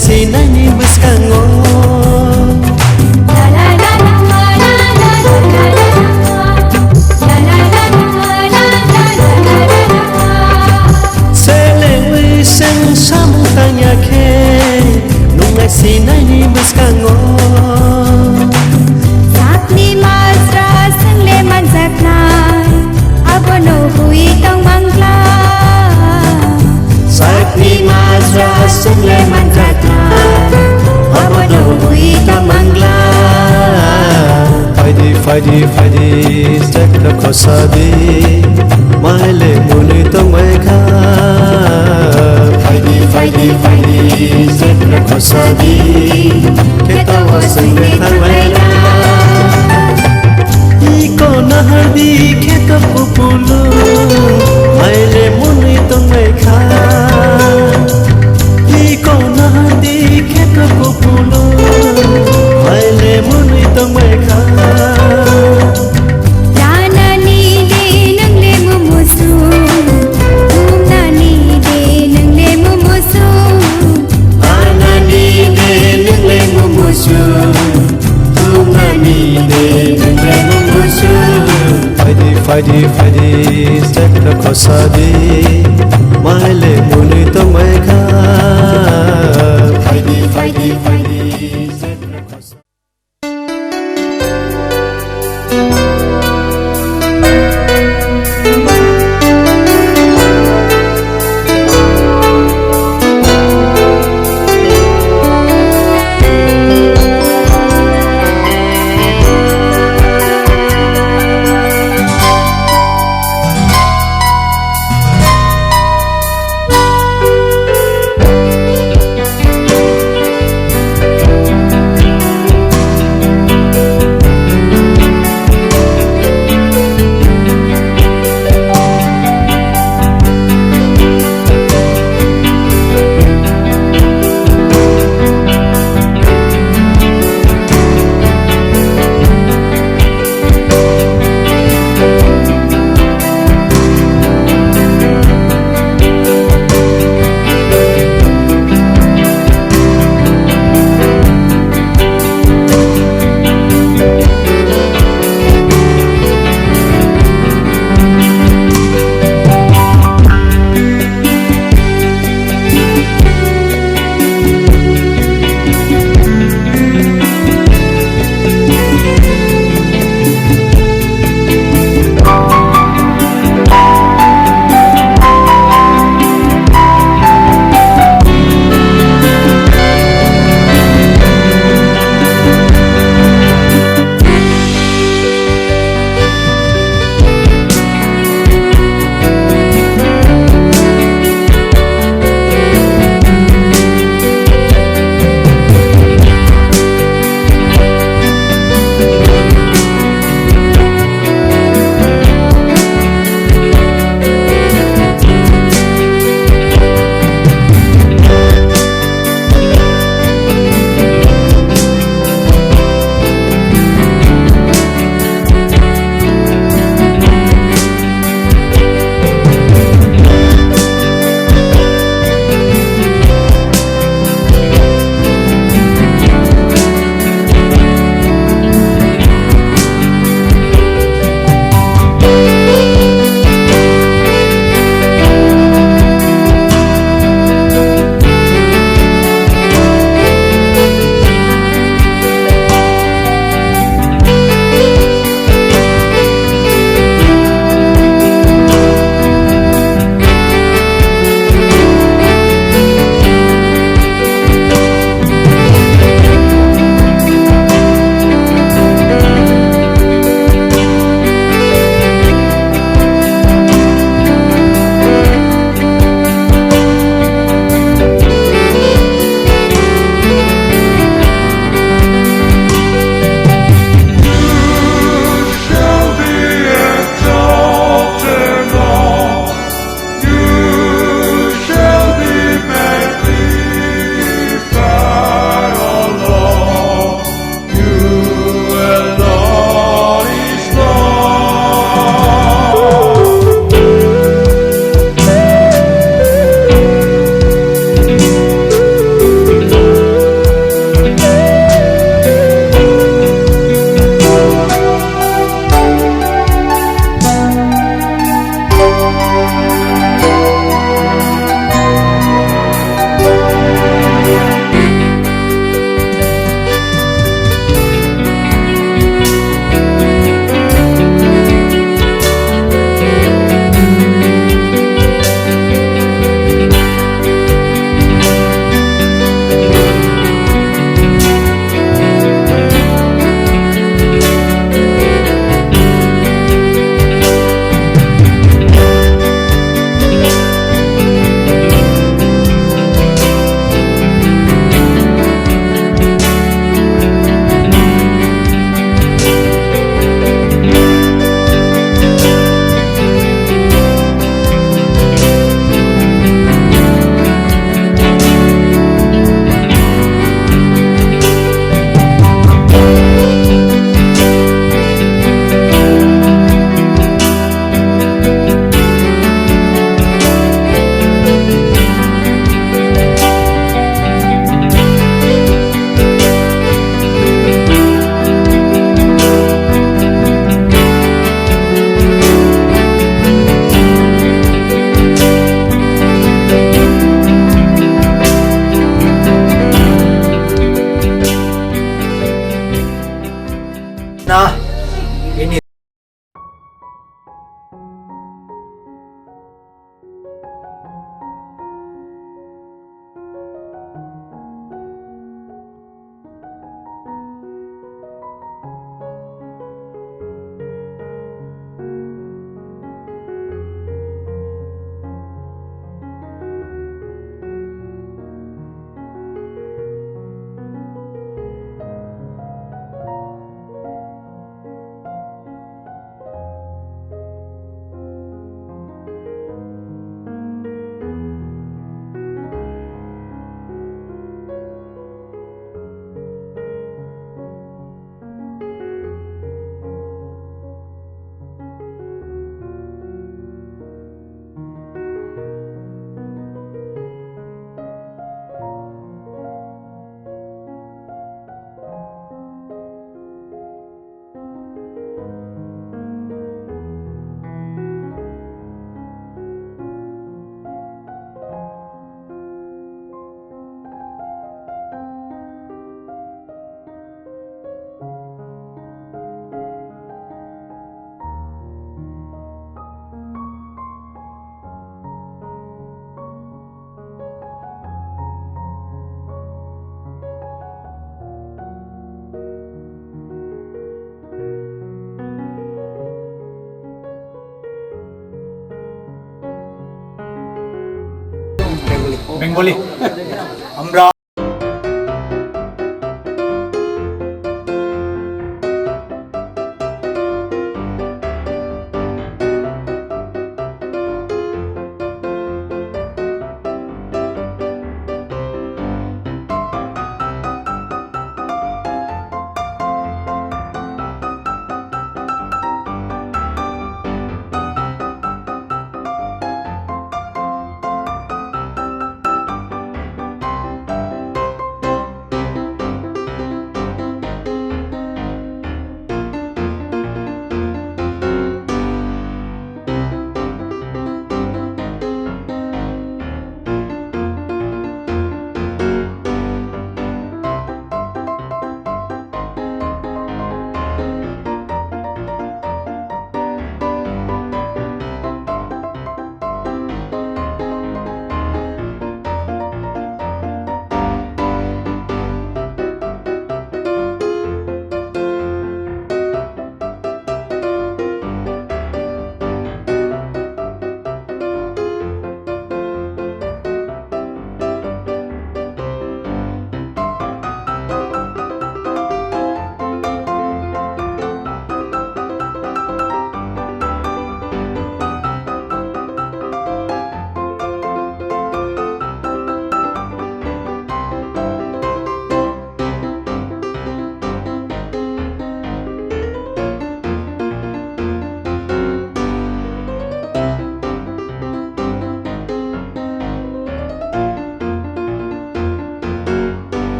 Sinani buskango Selewi sen samutanya ke nungai sinani buskango Sakni masra sangle manjatna abono hui tong mangla Sakni masra sangle manjatna abono hui tong mangla Fadi stekra kosadi maile muni tomai kha khosadi ketawa sangbe tharwaila iko nahardi kheto pupulo maile muni tongmai kha iko nahardi kheto pupulo maile muni tongmai kha Faidi sekta khosadi maile muni tongmai kha Faidi sekta khosadi Bengali আমরা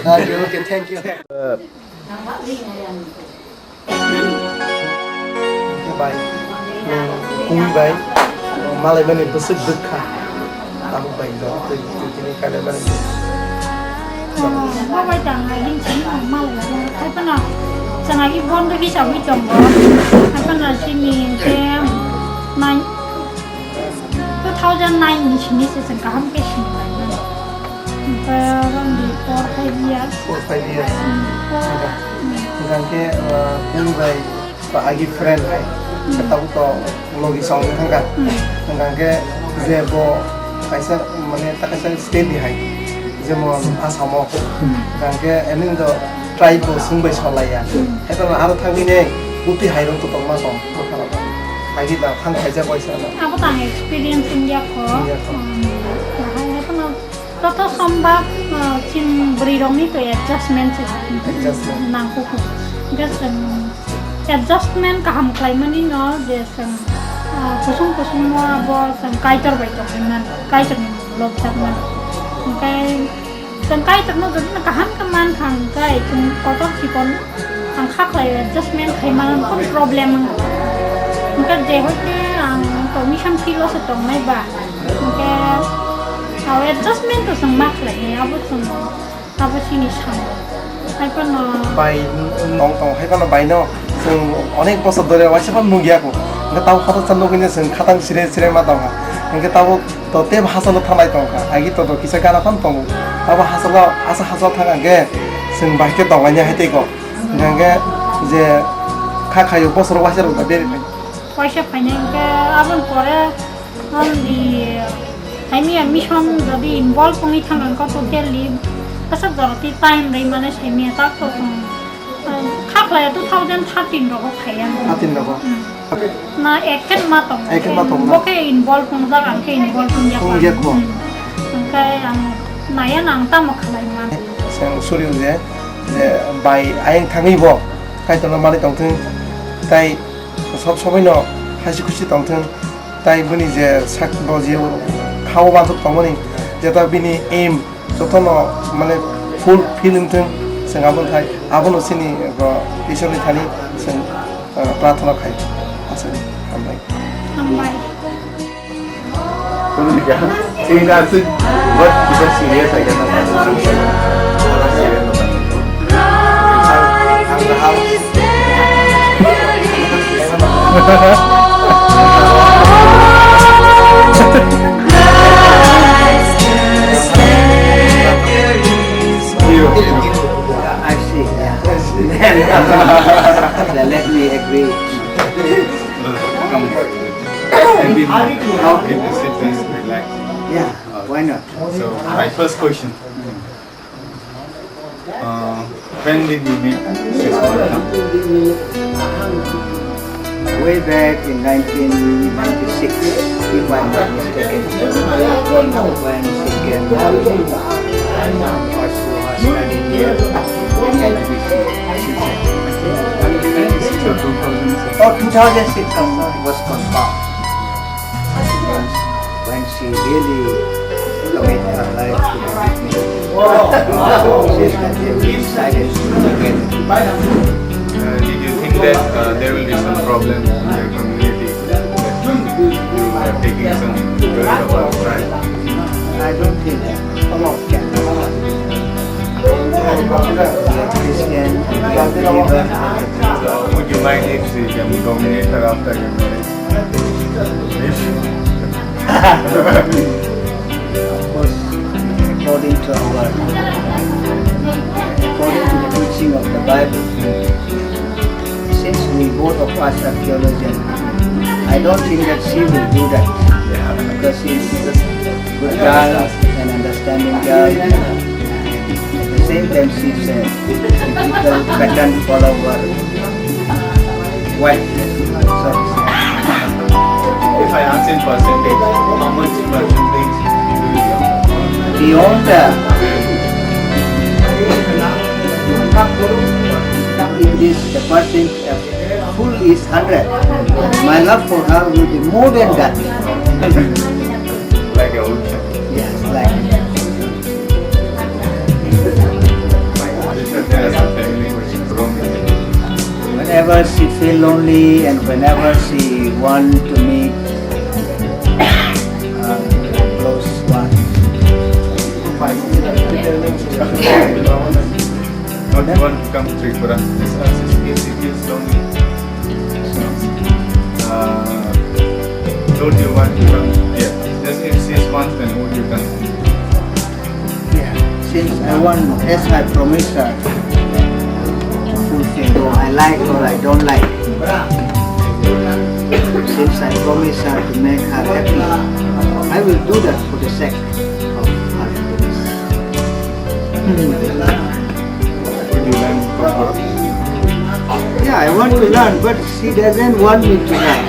Okay, thank you. Bye. Kung bye. Malay ba ni busog ka? Ako ba ito? Ini kada ba ni? Mà quay chẳng ngày linh chính của màu hay phân nào chẳng ngày con tôi đi chồng đi chồng đó hay phân là xin mình xem này tôi thao ra này mình chỉ đi sẽ cả không cái gì này và làm gì for 5 years. For 5 years. Dengan ke kung bye pa agi friend hai. Ketahu to logi song thang kan. Dengan ke zebo kaisa mane tak kaisa stay di hai. যেমন আসামও গানকে এমনি তো tribe সুংবাই সলাইয়া এটা আরো থামিনে উতি হাইরং তো তমা সম আইদি দা থাং খাইজা পয়সা না আবো তাং এক্সপেরিয়েন্স ইন্ডিয়া খ কত সম্ভব চিন ব্রিরংনি তো অ্যাডজাস্টমেন্ট নাংকো জাস্ট অ্যাডজাস্টমেন্ট কাহাম ক্লাইমানি ন যে কুসুম কুসুম আবো কাইটার বাইতো কাইটার লব থাকমান cái cái tụi nó cũng cả hắn cái man thằng cái cũng có tốt chỉ còn thằng khác là adjustment hay mà nó có problem cái gì hết cái commission fee lo sẽ tổng mấy bà cái adjustment của thằng mắc lại này áp với xin sao hay con nó bay nong tong hay con nó bay nóซึ่งঅনেক বছর ধরে ওয়াইছে পান মুগিয়া কো তাও কথা চালু কিনেซึ่งখাতাং সিরে সিরে মা দাও Engke tahu to te bahasa thanai tongka agi to kisa kana kan tong tahu bahasa asa hasa thang age sing bahke tonganya hete ko ngge je kha khayo bosor wasa ro beri পয়সা পাইনে engke abon pore on di আমি mission যদি involve কমি থাকান কত গেলি আসলে জরতি time রে মানে সেমি তাক তো খাখলাই 2013 রকম খাইয়া 13 রকম না একেন মাতম বকে ইনভলভ কোন জায়গা কে ইনভলভ কোন জায়গা কাই নায়া নাংতা মখালাই মান সেং সুরিউ যে বাই আইন থাঙ্গিব কাই তো মালি তংথিং তাই সব সময় ন হাসি খুশি তংথিং তাই বনি যে সাক বজি খাও বান্ধ তমনি যেটা বিনি এম যতন মানে ফুল ফিলিং থিং সেং আবন থাই আবন সিনি ইসনি থানি সেং প্রার্থনা খাই আসলে আমবাই Ini kan sih buat kita serius aja I see. Then let me agree. Yeah, why not? So, my first question. When did you meet Sis Monica? Way back in 1996, if I'm not mistaken, when she came also studied here in Oh, 2006 was confirmed. When she really committed her life to me, she decided to get Did you think that there will be some problem in your community that you are taking some good about right? I don't think that. Christian, believer. Would you mind if she can dominate her after your marriage? Of course, according to the teaching of the Bible, since we both of us are theologians, I don't think that she will do that. Because she's a good girl, an understanding girl. At the same time, she's a typical pattern follower wife. So, If I ask in percentage, how much percentage do you love? beyond that, if this the percent full is 100, my love for her will be more than that. Like a ocean. Yes, like. Whenever she feel lonely and whenever she want to meet close one. Not you want to come to Tripura. If she feels lonely. Don't you want to come? Yeah. Just if she wants, then would you come? Yeah. Since I want, as I promised her, fulfill. I like or I don't like. Since I promised her to make her happy, I will do that for the sake of her happiness. Would you learn from her? Yeah, I want to learn, but she doesn't want me to learn.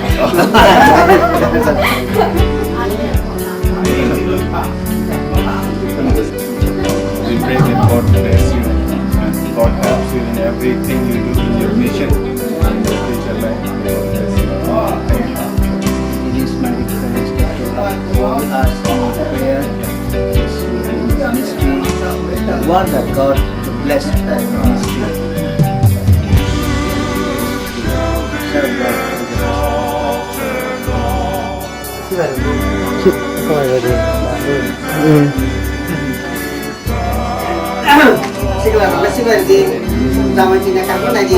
We pray that God bless you and God helps you in everything you do in your mission and your future life. God bless you. It is my request that you all ask in prayer, ministry, the one that God to bless that ministry. Serve God. Xin lời gì? Chào anh chị nhà cảm ơn này gì?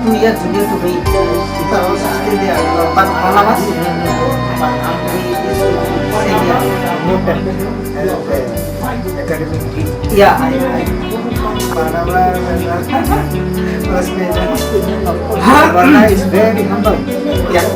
Two years near to me. Kita harus stay there. 4 lama sih. Yeah, Barna is very humble. Yeah.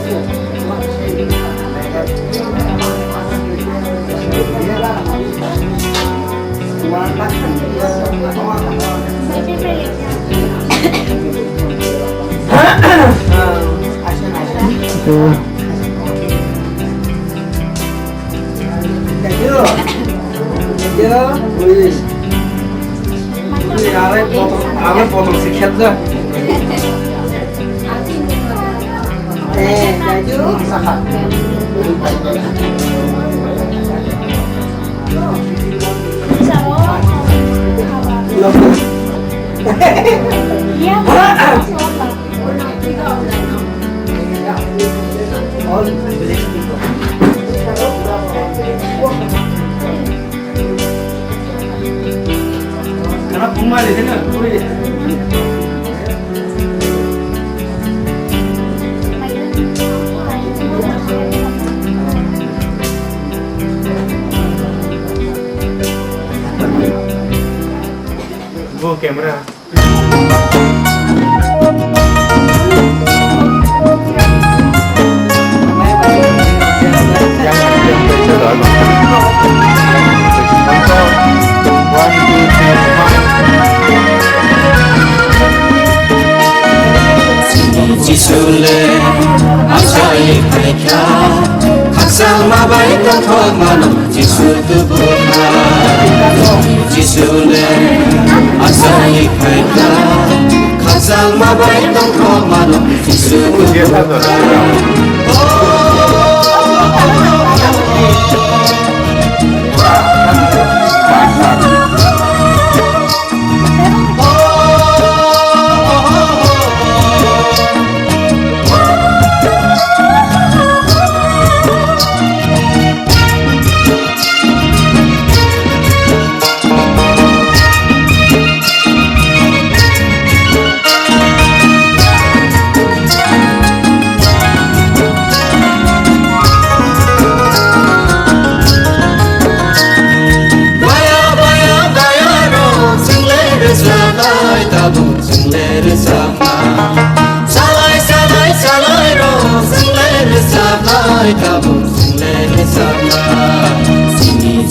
Aku potong sikit dah. Jaju. Iya, 정말 되는 우리 Go camera. Jisule asai khaikha khasal ma bai ton thok mano jisu tu bukha Jisule asai khaikha khasal ma bai ton thok mano jisu tu bukha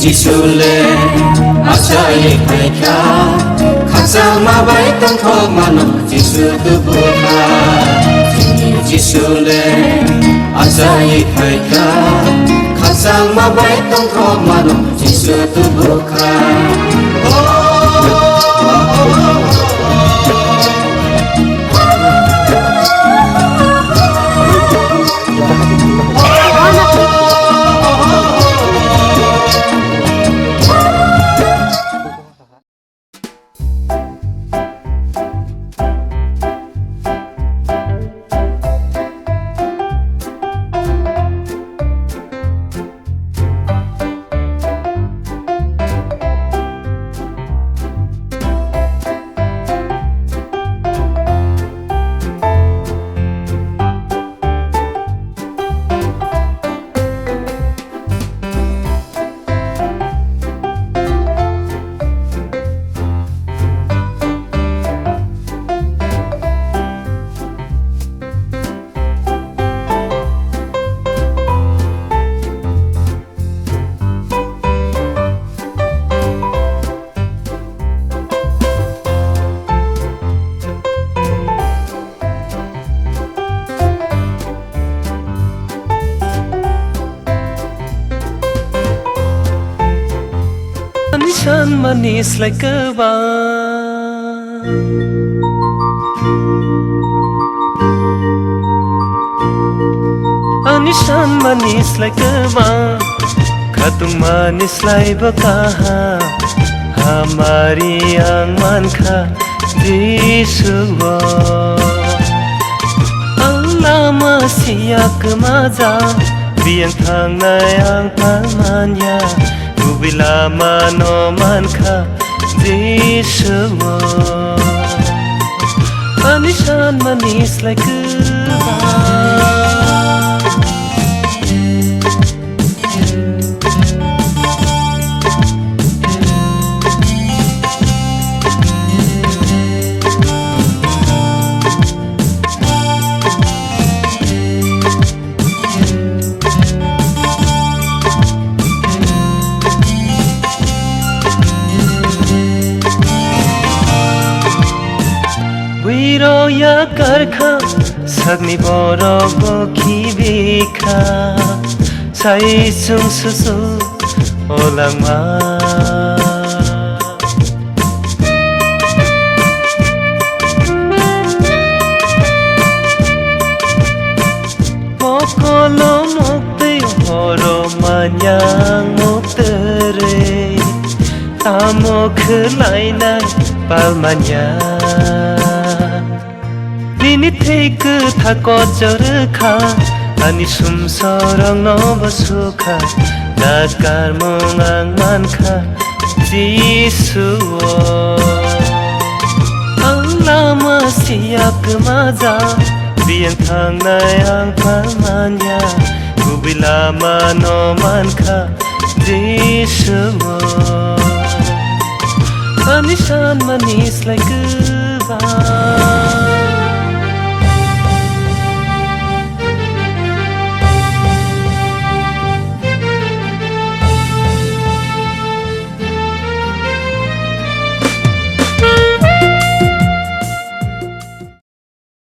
Jisule asai khaikha khasal ma bai ton thok mano jisu tu bukha Jisule asai khaikha khasal ma bai ton thok mano jisu tu bukha Manis like a wine Anishan manis like a wine Khatung manis like bakaha Hamari ang man kha Disuwa Allah masiyak maza Biang thang na ang palmanya Bila mano man kha Disuwa Anishan manis like a Wiroya karkha Sagni boro bokhi bikha Sai sung susu olang ma Mokolo mokte horo manyang moktere Tamok lainai palmanya Bini take thako jarkha Ani sumsorong no basukha Nakar mongang mankha Jisuwa lama siap kemaja Biang tangnai ang pamanya Ku bila manoman ka di semua Anisan manis like kebab